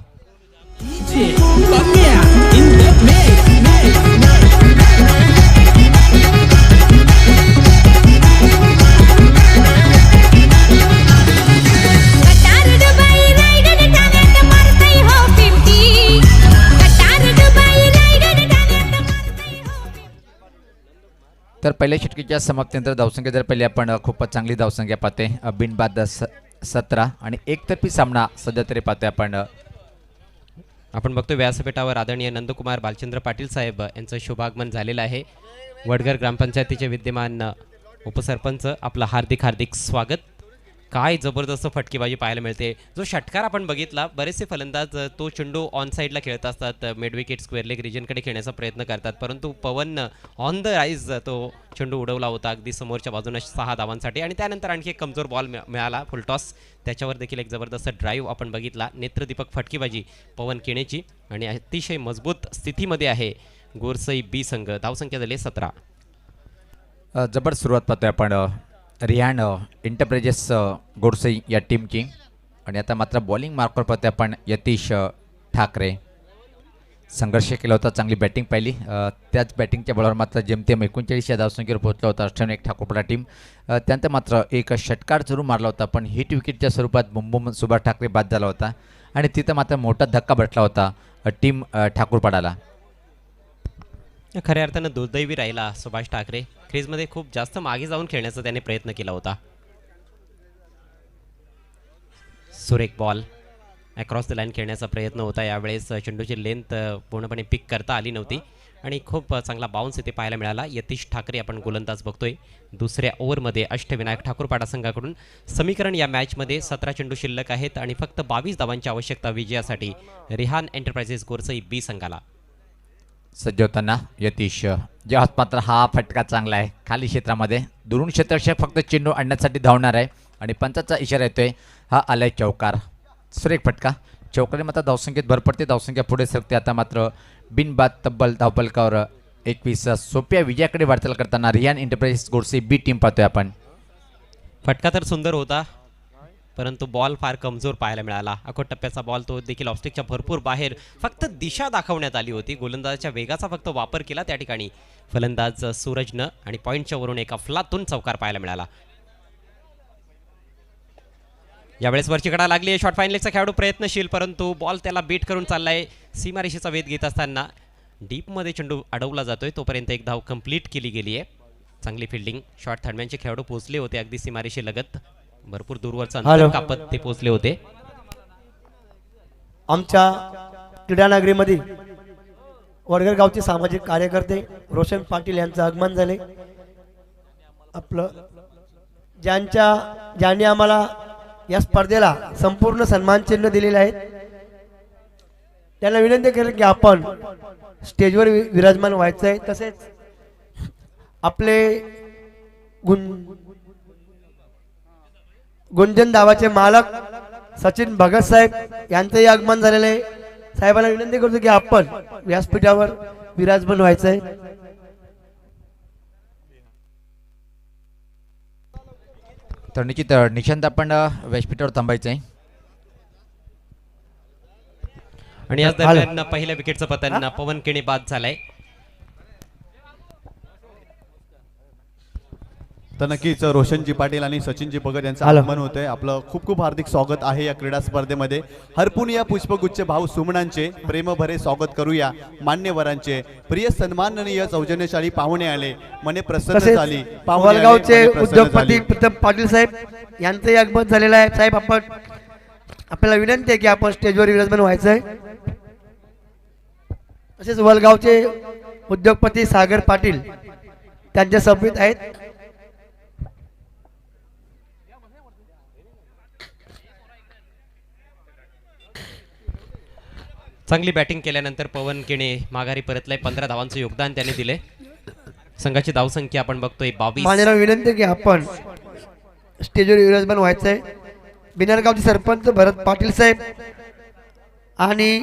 तर पहिल्या षटकीच्या समाप्तीनंतर धावसंख्या जर पहिले आपण खूपच चांगली धावसंख्या पाहते बिनबाद 17 आणि एकतर्फी सामना सध्या तरी पाहतोय आपण आपण बघतो व्यासपीठावर आदरणीय नंदकुमार बालचंद्र पाटील साहेब यांचं शुभागमन झालेलं आहे. वडघर ग्रामपंचायतीचे विद्यमान उपसरपंच आपलं हार्दिक हार्दिक स्वागत. काय जबरदस्त फटकेबाजी पाहायला मिळते. जो षटकार आपण बघितला, बरेचसे फलंदाज तो चेंडू ऑन साईडला खेळत असतात, मिड विकेट स्क्वेअर लेग रिजनकडे खेळण्याचा प्रयत्न करतात, परंतु पवन ऑन द राईज तो चेंडू उडवला होता अगदी समोरच्या बाजूने 6 धावांसाठी. आणि त्यानंतर आणखी एक कमजोर बॉल मिळाला फुलटॉस, त्याच्यावर देखील एक जबरदस्त ड्राईव्ह आपण बघितला. नेत्रदीपक फटकेबाजी पवन केणेची आणि अतिशय मजबूत स्थितीमध्ये आहे गोरसई बी संघ. धावसंख्या झाली 17. जबर सुरुवात पाहतोय आपण रिहान इंटरप्राइजेस गोडसई या टीमची. आणि आता मात्र बॉलिंग मार्कवर पाहतोय आपण यतीश ठाकरे. संघर्ष केला होता, चांगली बॅटिंग पाहिली, त्याच बॅटिंगच्या बळावर मात्र जेमतेम 39 या धावसंख्येवर पोहोचला होता 98 ठाकूरपडा टीम. त्यानंतर मात्र एक षटकार जरूर मारला होता, पण हिट विकेटच्या स्वरूपात बुमबुम सुभाष ठाकरे बाद झाला होता आणि तिथं मात्र मोठा धक्का बसला होता टीम ठाकूरपाडाला. खऱ्या अर्थानं दुर्दैवी राहिला सुभाष ठाकरे. क्रीजमध्ये खूप जास्त मागे जाऊन खेळण्याचा त्याने प्रयत्न केला होता. सुरेख बॉल अक्रॉस द लाईन खेळण्याचा प्रयत्न होता. यावेळेस चेंडूची लेंथ पूर्णपणे पिक करता आली नव्हती आणि खूप चांगला बाउन्स इथे पाहायला मिळाला. यतीश ठाकरे आपण गोलंदाज बघतोय. दुसऱ्या ओव्हरमध्ये अष्टविनायक ठाकूरपाडा संघाकडून समीकरण या मॅचमध्ये 17 चेंडू शिल्लक आहेत आणि फक्त 22 धावांची आवश्यकता विजयासाठी रिहान एंटरप्राइजेस गोरसई बी संघाला. सज्ज होताना यतीश जेव्हा मात्र हा फटका चांगला आहे खाली क्षेत्रामध्ये दुरून क्षेत्ररक्षक फक्त चेंडू आणण्यासाठी धावणार आहे आणि पंचाचा इशारा येतोय, हा आलाय चौकार. सुरेख फटका. चौकाने मात्र धावसंख्येत भर पडते, धावसंख्या पुढे सरकते. आता मात्र बिनबाद तब्बल धावफलकावर 21 सोप्या विजयाकडे वाटचाल करताना रिहान एंटरप्राइजेस गोडसे बी टीम पाहतोय आपण. फटका तर सुंदर होता, परंतु बॉल फार कमजोर पाहायला मिळाला. अखोट टप्प्याचा बॉल तो देखील ऑफस्टिकच्या भरपूर बाहेर. फक्त दिशा दाखवण्यात आली होती, गोलंदाजाच्या वेगाचा फक्त वापर केला त्या ठिकाणी फलंदाज सूरजनं आणि पॉईंटच्या वरून एक अफलातून चौकार पाहायला मिळाला. यावेळेस वरची कडा लागली आहे. शॉर्ट फाईन लेगचा खेळाडू प्रयत्नशील, परंतु बॉल त्याला बीट करून चाललाय. सीमारेषेचा वेध घेत असताना डीपमध्ये चेंडू अडवला जातोय, तोपर्यंत एक धाव कंप्लीट केली गेली आहे. चांगली फिल्डिंग. शॉर्ट थर्डमॅनचे खेळाडू पोहोचले होते अगदी सीमारेषेलगत, भरपूर दूरवरचा अंतर कापत ते पोहोचले होते. आमच्या क्रीडानगरीमध्ये वडघर गावचे सामाजिक कार्यकर्ते रोशन पाटील यांचं आगमन झाले. आपलं ज्यांनी आम्हाला या स्पर्धेला संपूर्ण सन्मान चिन्ह दिलेले आहेत, त्यांना विनंती केली की आपण स्टेजवर विराजमान व्हायचं आहे. तसेच आपले गुंजन दावाचे मालक सचिन भगत साहेब यांचंही आगमन झालेलं आहे. साहेबांना विनंती करतो की आपण व्यासपीठावर विराजमान व्हायचं आहे. तर निश्चित निशांत आपण व्यासपीठावर थांबायचं आहे. आणि याच दरम्यान पहिल्या विकेटचं पतन पवन केणे बाद झालाय. तर नक्कीच रोशनजी पाटील आणि सचिनजी भगत यांचं आगमन होतंय. आपलं खूप खूप हार्दिक स्वागत आहे या क्रीडा स्पर्धेमध्ये. हरपून या पुष्पगुच्छ भाऊ सुमनांचे प्रेमभरे स्वागत करूया. मान्यवरांचे प्रिय सन्माननीय सौजन्यशाली पाहुणे आले, मने प्रसन्न झाली. वलगावचे उद्योगपती प्रताप पाटील साहेब यांचंही आगमन झालेलं आहे. साहेब आपल्याला विनंती आहे की आपण स्टेजवर विराजमान व्हायचं आहे. तसेच वलगावचे उद्योगपती सागर पाटील त्यांच्या समवेत आहेत. चांगली बॅटिंग केल्यानंतर पवन केणे माघारी परतलाय. 15 धावांचं योगदान त्याने दिले. संघाची धावसंख्या आपण बघतोय 22. मान्यला विनंती की आपण स्टेजवर विराजमान व्हायचं आहे. बिनारगावचे सरपंच भरत पाटील साहेब आणि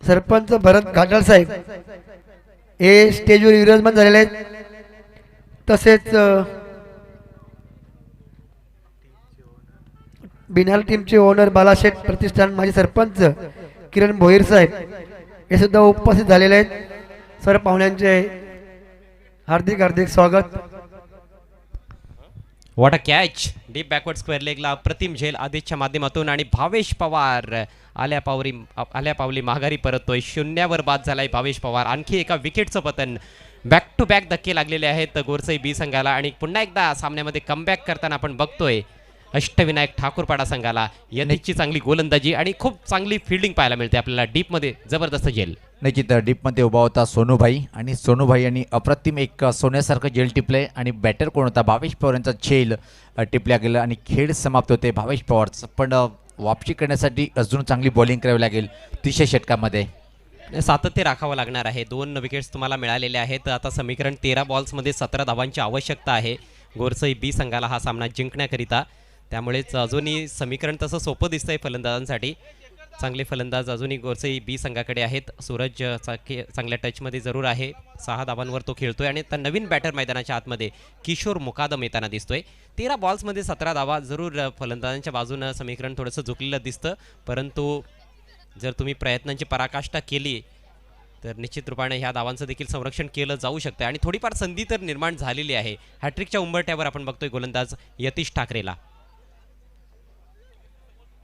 सरपंच भरत घाटाळ साहेब हे स्टेजवर विराजमान झालेले आहेत. तसेच बिनार टीमचे ओनर बालाशेठ प्रतिष्ठान माजी सरपंच किरण भोईर साहेब हे सुद्धा उपस्थित झालेले आहेत. सर्व पाहुण्यांचे हार्दिक हार्दिक स्वागत. What a catch deep backward square लेगला अप्रतिम झेल आदेशच्या माध्यमातून आणि भावेश पवार आल्या पावली माघारी परततोय. 0वर बाद झालाय भावेश पवार. आणखी एका विकेटचं पतन. बॅक टू बॅक धक्के लागलेले आहेत गोरसई बी संघाला आणि पुन्हा एकदा सामन्यामध्ये कमबॅक करताना आपण बघतोय अष्टविनायक ठाकूरपाडा संघाला. यतीशची चांगली गोलंदाजी आणि खूप चांगली फिल्डिंग पाहायला मिळते आपल्याला. डीपमध्ये जबरदस्त झेल. निश्चित डीपमध्ये उभा होता सोनूभाई आणि सोनूभाई यांनी अप्रतिम एक सोन्यासारखं जेल टिपले आणि बॅटर कोण होता भावेश पवार यांचा झेल टिपल्या गेला आणि खेळ समाप्त होते भावेश पवारचं. पण वापसी करण्यासाठी अजून चांगली बॉलिंग करावी लागेल 30 षटकामध्ये. सातत्य राखावं लागणार आहे. 2 विकेट्स तुम्हाला मिळालेले आहेत. आता समीकरण 13 बॉल्समध्ये 17 धावांची आवश्यकता आहे गोरसई बी संघाला हा सामना जिंकण्याकरिता. त्यामुळेच अजूनही समीकरण तसं सोपं दिसतंय फलंदाजांसाठी. चांगले फलंदाज अजूनही गोरसई बी संघाकडे आहेत. सूरज चांगल्या टचमध्ये जरूर आहे. 6 धावांवर तो खेळतोय आणि आता नवीन बॅटर मैदानाच्या आतमध्ये किशोर मुकादम येताना दिसतोय. 13 बॉल्समध्ये 17 धावा. जरूर फलंदाजांच्या बाजूनं समीकरण थोडंसं झुकलेलं दिसतं, परंतु जर तुम्ही प्रयत्नांची पराकाष्ठा केली तर निश्चित रूपाने ह्या धावांचं देखील संरक्षण केलं जाऊ शकतं आणि थोडीफार संधी तर निर्माण झालेली आहे. हॅट्रिकच्या उंबरठ्यावर आपण बघतोय गोलंदाज यतीश ठाकरेला.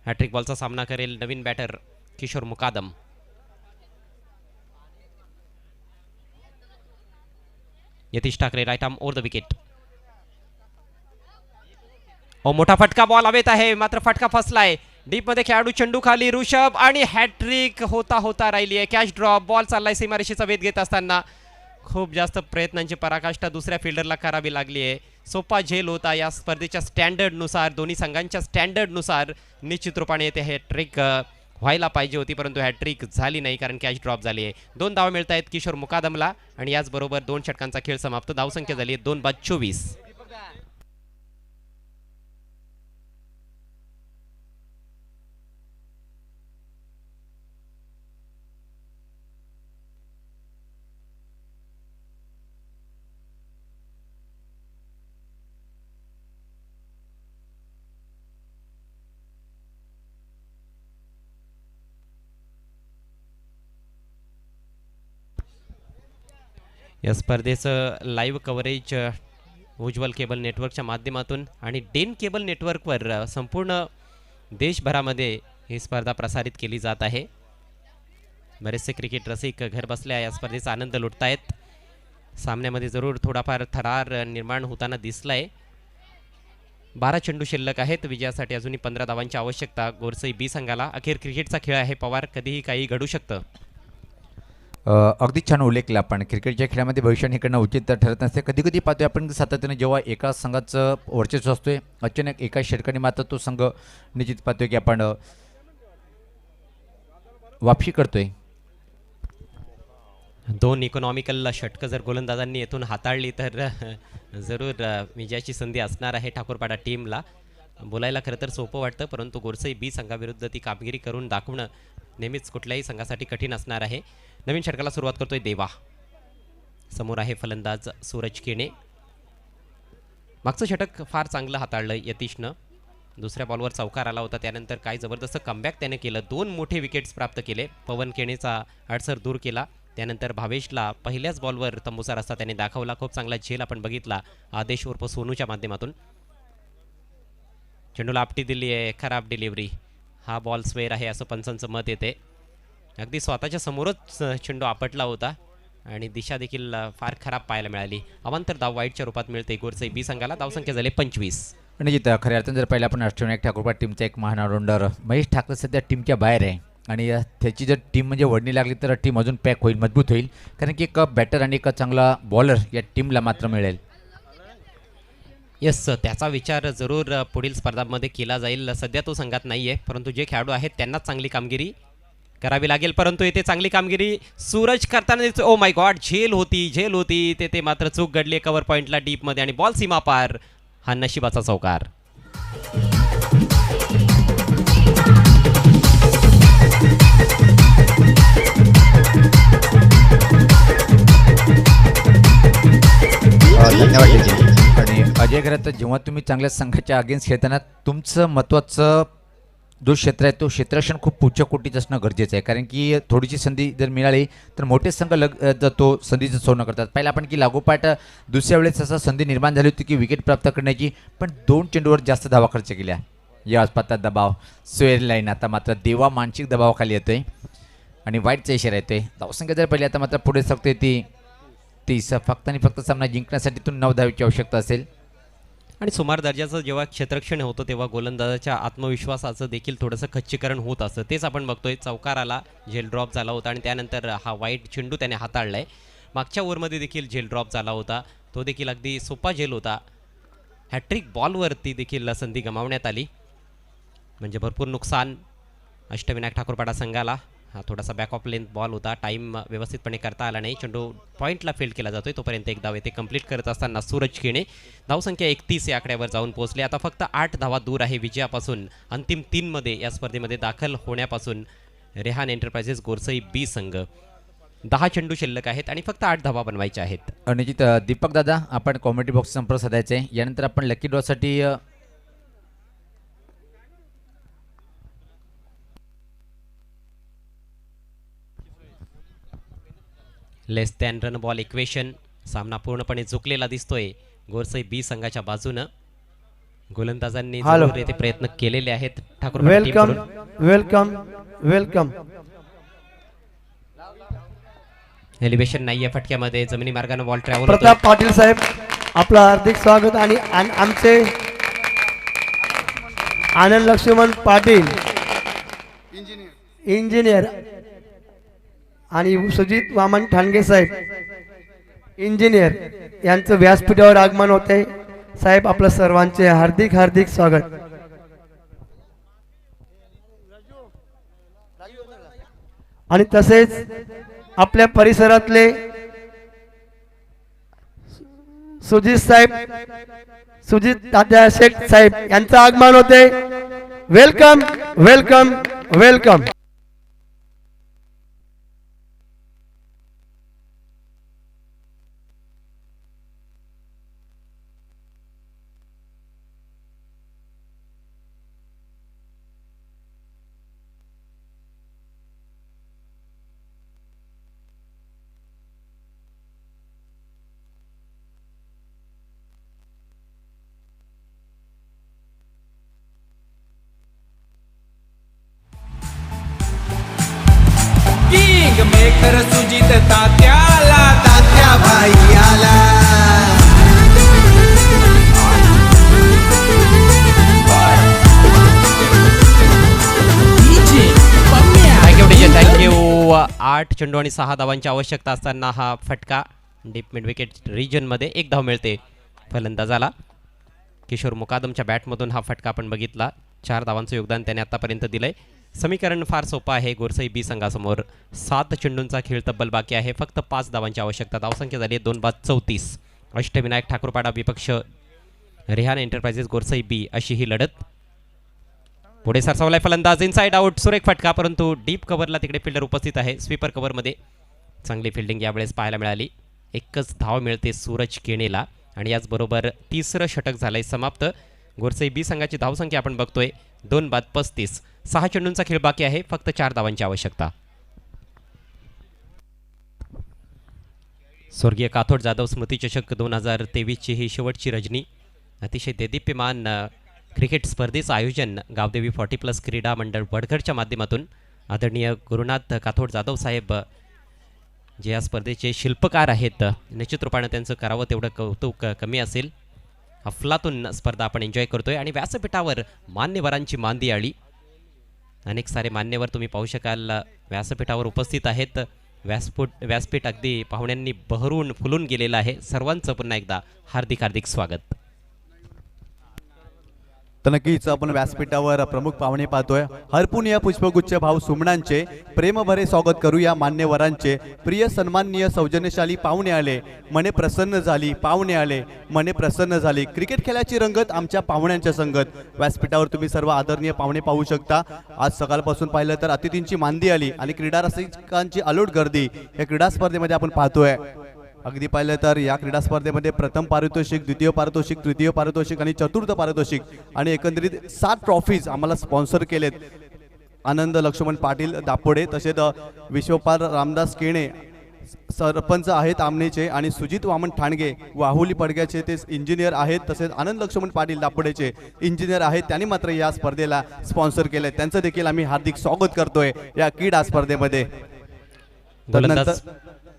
हॅट्रिक बॉलचा सामना करेल नवीन batter Kishor Mukadam. Yatish Thakre right arm over the wicket. मोठा फटका बॉल हवेत आहे, मात्र फटका फसलाय. डीप मध्ये खेळाडू चेंडू खाली ऋषभ आणि हॅट्रिक होता राहिली आहे. Catch drop. बॉल चाललाय सीमारेषेचा वेध घेत असताना खूप जास्त प्रयत्नांची पराकाष्ठा दुसऱ्या फिल्डरला करावी लागली आहे. सोपा झेल होता या स्पर्धेच्या स्टँडर्डनुसार, दोन्ही संघांच्या स्टँडर्डनुसार निश्चित रूपाने येथे हॅट्रिक व्हायला पाहिजे होती, परंतु हॅट्रिक झाली नाही कारण कॅच ड्रॉप झाली आहे. 2 धावा मिळत आहेत किशोर मुकादमला आणि याचबरोबर 2 षटकांचा खेळ समाप्त. धावसंख्या झाली आहे 2 बाद 24. या स्पर्धेचं लाईव्ह कव्हरेज उज्ज्वल केबल नेटवर्कच्या माध्यमातून आणि डेन केबल नेटवर्कवर संपूर्ण देशभरामध्ये ही स्पर्धा प्रसारित केली जात आहे. बरेचसे क्रिकेट रसिक घर बसल्या या स्पर्धेचा आनंद लुटतायत. सामन्यामध्ये जरूर थोडाफार थरार निर्माण होताना दिसलाय. 12 चेंडू शिल्लक आहेत. विजयासाठी अजूनही 15 धावांची आवश्यकता गोरसई बी संघाला. अखेर क्रिकेटचा खेळ आहे पवार, कधीही काही घडू शकतं. अगदी छान उल्लेख आपण. क्रिकेटच्या खेळामध्ये भविष्याने करणं उचित ठरत नसते. कधी कधी पाहतोय आपण सातत्याने जेव्हा एका संघाचं वर्चस्व असतोय, अचानक एका षटकाने मात्र तो संघ निश्चित पाहतोय की आपण वापसी करतोय. 2 इकॉनॉमिकल षटकं जर गोलंदाजांनी येथून हाताळली तर जरूर विजयाची संधी असणार आहे ठाकूरपाडा टीमला. बोलायला खरं तर सोपं वाटतं, परंतु गोरसई बी संघाविरुद्ध ती कामगिरी करून दाखवणं नेहमीच कुठल्याही संघासाठी कठीण असणार आहे. नवीन षटकाला सुरुवात करतोय देवा. समोर आहे फलंदाज सूरज केणे. मागचं षटक फार चांगलं हाताळलं यतीशनं. दुसऱ्या बॉलवर चौकार आला होता, त्यानंतर काय जबरदस्त कमबॅक त्याने केलं. 2 मोठे विकेट्स प्राप्त केले. पवन केणेचा अडसर दूर केला. त्यानंतर भावेशला पहिल्याच बॉलवर तंबूचा रस्ता त्याने दाखवला. खूप चांगला झेल आपण बघितला आदेश उर्फ सोनूच्या माध्यमातून. चेंडूला आपटी दिली आहे, खराब डिलिव्हरी. हा बॉल स्वेअर आहे असं पंचांचं मत येते. अगदी स्वतःच्या समोरच चेंडू आपटला होता आणि दिशा देखील फार खराब पाहायला मिळाली. अवांतर धाव वाईटच्या रूपात मिळते गोरसई बी संघाला. धावसंख्या झाली 25. आणि जिथं खऱ्या अर्थानं जर पाहिलं आपण अष्टविनायक ठाकूरपाडा टीमचा एक महान ऑलराऊंडर महेश ठाकरे सध्या टीमच्या बाहेर आहे आणि त्याची जर टीम म्हणजे वडणी लागली तर टीम अजून पॅक होईल, मजबूत होईल, कारण की एक बॅटर आणि एक चांगला बॉलर या टीमला मात्र मिळेल. येस, त्याचा विचार जरूर पुढील स्पर्धांमध्ये केला जाईल. सध्या तो संघात नाही आहे, परंतु जे खेळाडू आहेत त्यांनाच चांगली कामगिरी करावी लागेल. परंतु येथे चांगली कामगिरी सूरज करताना दिसतो. ओ माय गॉड, झेल होती तेथे मात्र चूक घडली कव्हर पॉईंटला डीपमध्ये आणि बॉल सीमा पार. हा नशिबाचा चौकार. धन्यवाद. आणि अजय खरं तर जेव्हा तुम्ही चांगल्या संघाच्या अगेन्स्ट खेळताना तुमचं महत्त्वाचं जो क्षेत्र आहे तो क्षेत्ररक्षण खूप उच्च कोटीचं असणं गरजेचं आहे, कारण की थोडीशी संधी जर मिळाली तर मोठे संघ तो संधीचं सोनं करतात. पहिला आपण की लागोपाठ दुसऱ्या वेळेस असं संधी निर्माण झाली होती की विकेट प्राप्त करण्याची, पण 2 चेंडूवर जास्त धावा खर्च केल्या. या आसपासचा दबाव स्क्वेअर लाईन, आता मात्र देवा मानसिक दबावाखाली येतोय आणि वाईटचा इशारा येतोय. धावसंख्या जर पहिले आता मात्र पुढे सकते ती 30, फक्त आणि फक्त सामना जिंकण्यासाठी 9 धावेची आवश्यकता असेल. आणि सुमार दर्जाचं जेव्हा क्षेत्ररक्षण होतं तेव्हा गोलंदाजाच्या आत्मविश्वासाचं देखील थोडंसं खच्चीकरण होत असतं. तेच आपण बघतोय. चौकार आला, झेल ड्रॉप झाला होता आणि त्यानंतर हा वाईट चेंडू त्याने हाताळलाय. मागच्या ओव्हरमध्ये देखील झेल ड्रॉप झाला होता, तो देखील अगदी सोपा झेल होता. हॅट्रिक बॉलवरती देखील संधी गमावण्यात आली, म्हणजे भरपूर नुकसान अष्टविनायक ठाकूरपाडा संघाला. हा थोडासा बॅक ऑफ लेंथ बॉल होता, टाईम व्यवस्थितपणे करता आला नाही. चेंडू पॉईंटला फील्ड केला जातोय, तोपर्यंत एक धाव येते. कंप्लीट करत असताना सूरज केणे धावसंख्या 31 या आकड्यावर जाऊन पोहोचले. आता फक्त 8 धावा दूर आहे विजयापासून. अंतिम 3 मध्ये या स्पर्धेमध्ये दाखल होण्यापासून रेहान एंटरप्राइजेस गोरसई बी संघ. 10 चेंडू शिल्लक आहेत आणि फक्त 8 धावा बनवायच्या आहेत. निश्चित दीपक दादा, आपण कॉमेडी बॉक्स संपर्क साधायचा आहे. यानंतर आपण लकी ड्रॉसाठी लेस दॅन रन बॉल इक्वेशन. सामना पूर्णपणे झुकलेला दिसतोय गोरसई बी संघाच्या बाजूनं. गोलंदाजांनी हॅलो. जरूर येथे प्रयत्न केलेले आहेत. Thakur welcome welcome welcome. Elevation नाहीये फटक्यामध्ये, जमिनी मार्गाने बॉल ट्रॅव्हल प्रताप पाटील साहेब, आपलं हार्दिक स्वागत. आणि आमचे आनंद लक्ष्मण पाटील इंजिनियर आणि सुजित वामन ठाणगे साहेब इंजिनियर यांचं व्यासपीठावर आगमन होते. साहेब, आपलं सर्वांचे हार्दिक हार्दिक स्वागत. आणि तसेच आपल्या परिसरातले सुजित तात्या शेख साहेब यांचं आगमन होते. Welcome welcome welcome. King maker Sujit तात्याला, तात्या भाई आला. थँक्यू. 8 चेंडू आणि 6 धावांची आवश्यकता असताना हा फटका डीप मिड विकेट रिजनमध्ये 1 धाव मिळते फलंदाजाला. किशोर मुकादमच्या बॅटमधून हा फटका आपण बघितला. 4 धावांचं योगदान त्याने आतापर्यंत दिलंय. समीकरण फार सोपं आहे गोरसई बी संघासमोर. 7 चेंडूंचा खेळ तब्बल बाकी आहे, फक्त 5 धावांची आवश्यकता. धावसंख्या झाली 2/34. अष्टविनायक ठाकूरपाडा विपक्ष रेहान एंटरप्राइजेस गोरसई बी अशी ही लढत. पुढे सरसावलाय फलंदाज, इनसाइड आउट, सुरेख फटका, परंतु डीप कव्हरला तिकडे फिल्डर उपस्थित आहे. स्वीपर कव्हरमध्ये चांगली फिल्डिंग यावेळेस पाहायला मिळाली. 1च धाव मिळते सूरज केणेला आणि याचबरोबर 3रं षटक झालंय समाप्त. गोरसई बी संघाची धावसंख्या आपण बघतोय 2/35. 6 चेंडूंचा खेळ बाकी आहे, फक्त 4 धावांची आवश्यकता. स्वर्गीय काथोड जाधव स्मृती चषक 2023ची ही शेवटची रजनी. अतिशय देदीप्यमान क्रिकेट स्पर्धेचं आयोजन गावदेवी 40+ क्रीडा मंडळ वडघरच्या माध्यमातून आदरणीय गुरुनाथ काथोड जाधव साहेब जे या स्पर्धेचे शिल्पकार आहेत, निश्चित रूपानं त्यांचं करावं तेवढं कौतुक कमी असेल. अफलातून स्पर्धा आपण एन्जॉय करतोय आणि व्यासपीठावर मान्यवरांची मांदी आली. अनेक सारे मान्यवर तुम्ही पाहू शकाल व्यासपीठावर उपस्थित आहेत. व्यासपीठ अगदी पाहुण्यांनी बहरून फुलून गेलेलं आहे. सर्वांचं पुन्हा एकदा हार्दिक हार्दिक स्वागत. तर नक्कीच आपण व्यासपीठावर प्रमुख पाहुणे पाहतोय. हरपून या पुष्पगुच्छ भाव सुमणांचे प्रेमभरे स्वागत करूया. मान्यवरांचे प्रिय सन्माननीय सौजन्यशाली पाहुणे आले, मने प्रसन्न झाली. पाहुणे आले, मने प्रसन्न झाली. क्रिकेट खेळाची रंगत आमच्या पाहुण्यांच्या संगत. व्यासपीठावर तुम्ही सर्व आदरणीय पाहुणे पाहू शकता. आज सकाळपासून पाहिलं तर अतिथींची मांदी आली आणि क्रीडा रसिकांची अलोट गर्दी या क्रीडा स्पर्धेमध्ये आपण पाहतोय. अगदी पाहिलं तर या क्रीडा स्पर्धेमध्ये प्रथम पारितोषिक, द्वितीय पारितोषिक, तृतीय पारितोषिक आणि चतुर्थ पारितोषिक आणि एकंदरीत 7 ट्रॉफीज आम्हाला स्पॉन्सर केलेत. आनंद लक्ष्मण पाटील दापोडे, तसेच विश्वपाल रामदास केणे सरपंच आहेत आमनेचे आणि सुजित वामन ठाणगे वाहुली पडग्याचे ते इंजिनियर आहेत, तसेच आनंद लक्ष्मण पाटील दापोडेचे इंजिनियर आहेत. त्यांनी मात्र या स्पर्धेला स्पॉन्सर केले. त्यांचं देखील आम्ही हार्दिक स्वागत करतोय या क्रीडा स्पर्धेमध्ये. गोलंदाज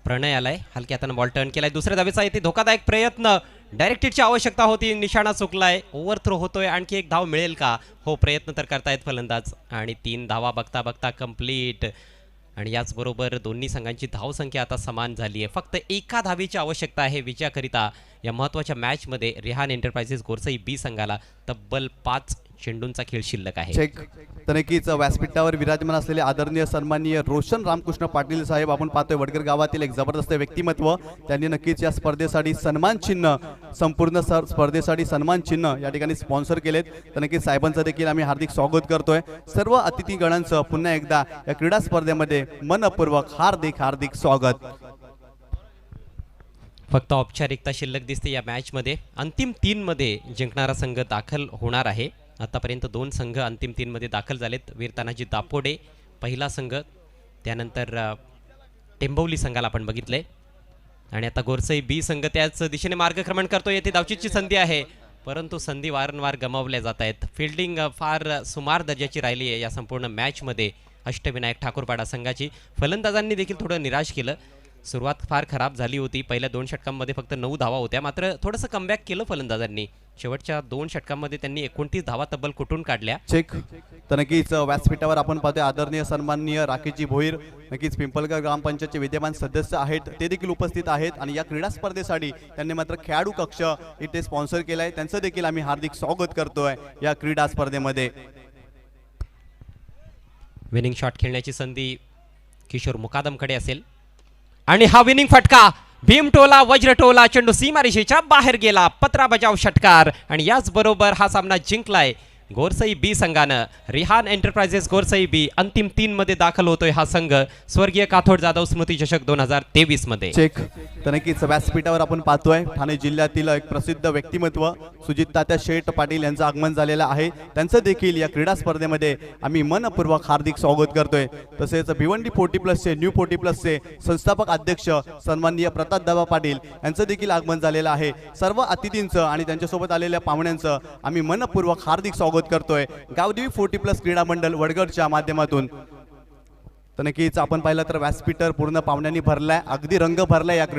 प्रणय आलाय, हलक्या हाताने बॉल टर्न केलाय. दुसऱ्या धावेचा येथे धोकादायक प्रयत्न, डायरेक्ट हिटची आवश्यकता होती, निशाणा चुकलाय. ओव्हर थ्रो होतोय, आणखी एक धाव मिळेल का? हो, प्रयत्न तर करतायत फलंदाज आणि 3 धावा बघता बघता कंप्लीट. आणि याचबरोबर दोन्ही संघांची धावसंख्या आता समान झाली आहे. फक्त एका धावेची आवश्यकता आहे विजयाकरिता. या महत्त्वाच्या मॅचमध्ये रिहान एंटरप्राइजेस गोरसई बी संघाला तब्बल 5 चेंडूंचा खेळ शिल्लक आहे. चेक. तर नक्कीच व्यासपीठावर विराजमान असलेले आदरणीय सन्माननीय रोशन रामकृष्ण पाटील साहेब आपण पाहतोय, वडगर गावातील एक जबरदस्त व्यक्तिमत्व. त्यांनी नक्कीच या स्पर्धेसाठी सन्मान चिन्ह, संपूर्ण स्पर्धेसाठी सन्मान चिन्ह या ठिकाणी स्पॉन्सर केलेत. तर नक्कीच साहेबांचं देखील आम्ही हार्दिक स्वागत करतोय. सर्व अतिथीगणांचं पुन्हा एकदा या क्रीडा स्पर्धेमध्ये मनपूर्वक हार्दिक हार्दिक स्वागत. फक्त औपचारिकता शिल्लक दिसते या मॅचमध्ये. अंतिम 3 मध्ये जिंकणारा संघ दाखल होणार आहे. आतापर्यंत 2 संघ अंतिम 3 मध्ये दाखल झालेत. वीर तानाजी दापोडे पहिला संघ, त्यानंतर टेंबवली संघाला आपण बघितले आणि आता गोरसई बी संघ त्याच दिशेने मार्गक्रमण करतो. येथे धावचीची संधी आहे, परंतु संधी वारंवार गमावल्या जात आहेत. फिल्डिंग फार सुमार दर्जाची राहिली आहे या संपूर्ण मॅचमध्ये अष्टविनायक ठाकूरपाडा संघाची. फलंदाजांनी देखील थोडं निराश केलं. सुरुवात फार खराब झाली होती. पहिल्या 2 षटकांमध्ये फक्त 9 धावा होत्या, मात्र थोडंसं कमबॅक केलं फलंदाजांनी. शेवटच्या 2 षटकांमध्ये त्यांनी 29 धावा तब्बल कुठून काढल्या. चेक. तर नक्कीच व्यासपीठावर आपण पाहतोय आदरणीय सन्माननीय राकेशजी भोईर, नक्कीच पिंपलगाव ग्रामपंचायतचे विद्यमान सदस्य आहेत, ते देखील उपस्थित आहेत आणि या क्रीडा स्पर्धेसाठी त्यांनी मात्र खेळाडू कक्ष इथे स्पॉन्सर केलाय. त्यांचं देखील आम्ही हार्दिक स्वागत करतोय या क्रीडा स्पर्धेमध्ये. विनिंग शॉट खेळण्याची संधी किशोर मुकादमकडे असेल आणि हा विनिंग फटका, भीमटोला वज्रटोला, चेंडू सीमारेषेच्या बाहेर गेला. पत्रा बजाव षटकार आणि याचबरोबर हा सामना जिंकलाय गोरसई बी संघानं. रिहान एंटरप्राइजेस गोरसई बी अंतिम 3 मध्ये दाखल होतोय हा संघ स्वर्गीय काथोड जाधव स्मृती चषक 2023 मध्ये. चेक. तर नक्कीच व्यासपीठावर आपण पाहतोय ठाणे जिल्ह्यातील एक प्रसिद्ध व्यक्तिमत्व सुजित तात्या शेठ पाटील यांचं आगमन झालेलं आहे. त्यांचं देखील या क्रीडा स्पर्धेमध्ये आम्ही मनपूर्वक हार्दिक स्वागत करतोय. तसेच भिवंडी 40+ न्यू 40+ संस्थापक अध्यक्ष सन्माननीय प्रतापदादा पाटील यांचं देखील आगमन झालेलं आहे. सर्व अतिथींचं आणि त्यांच्यासोबत आलेल्या पाहुण्यांचं आम्ही मनपूर्वक हार्दिक स्वागत करतोय गावदेवी 40+ क्रीडा मंडळ वडगडच्या माध्यमातून. तर नक्कीच आपण पाहिलं तर व्यासपीठ पूर्ण पाहुण्यांनी भरलाय, अगदी रंग भरलाय या क्रीडा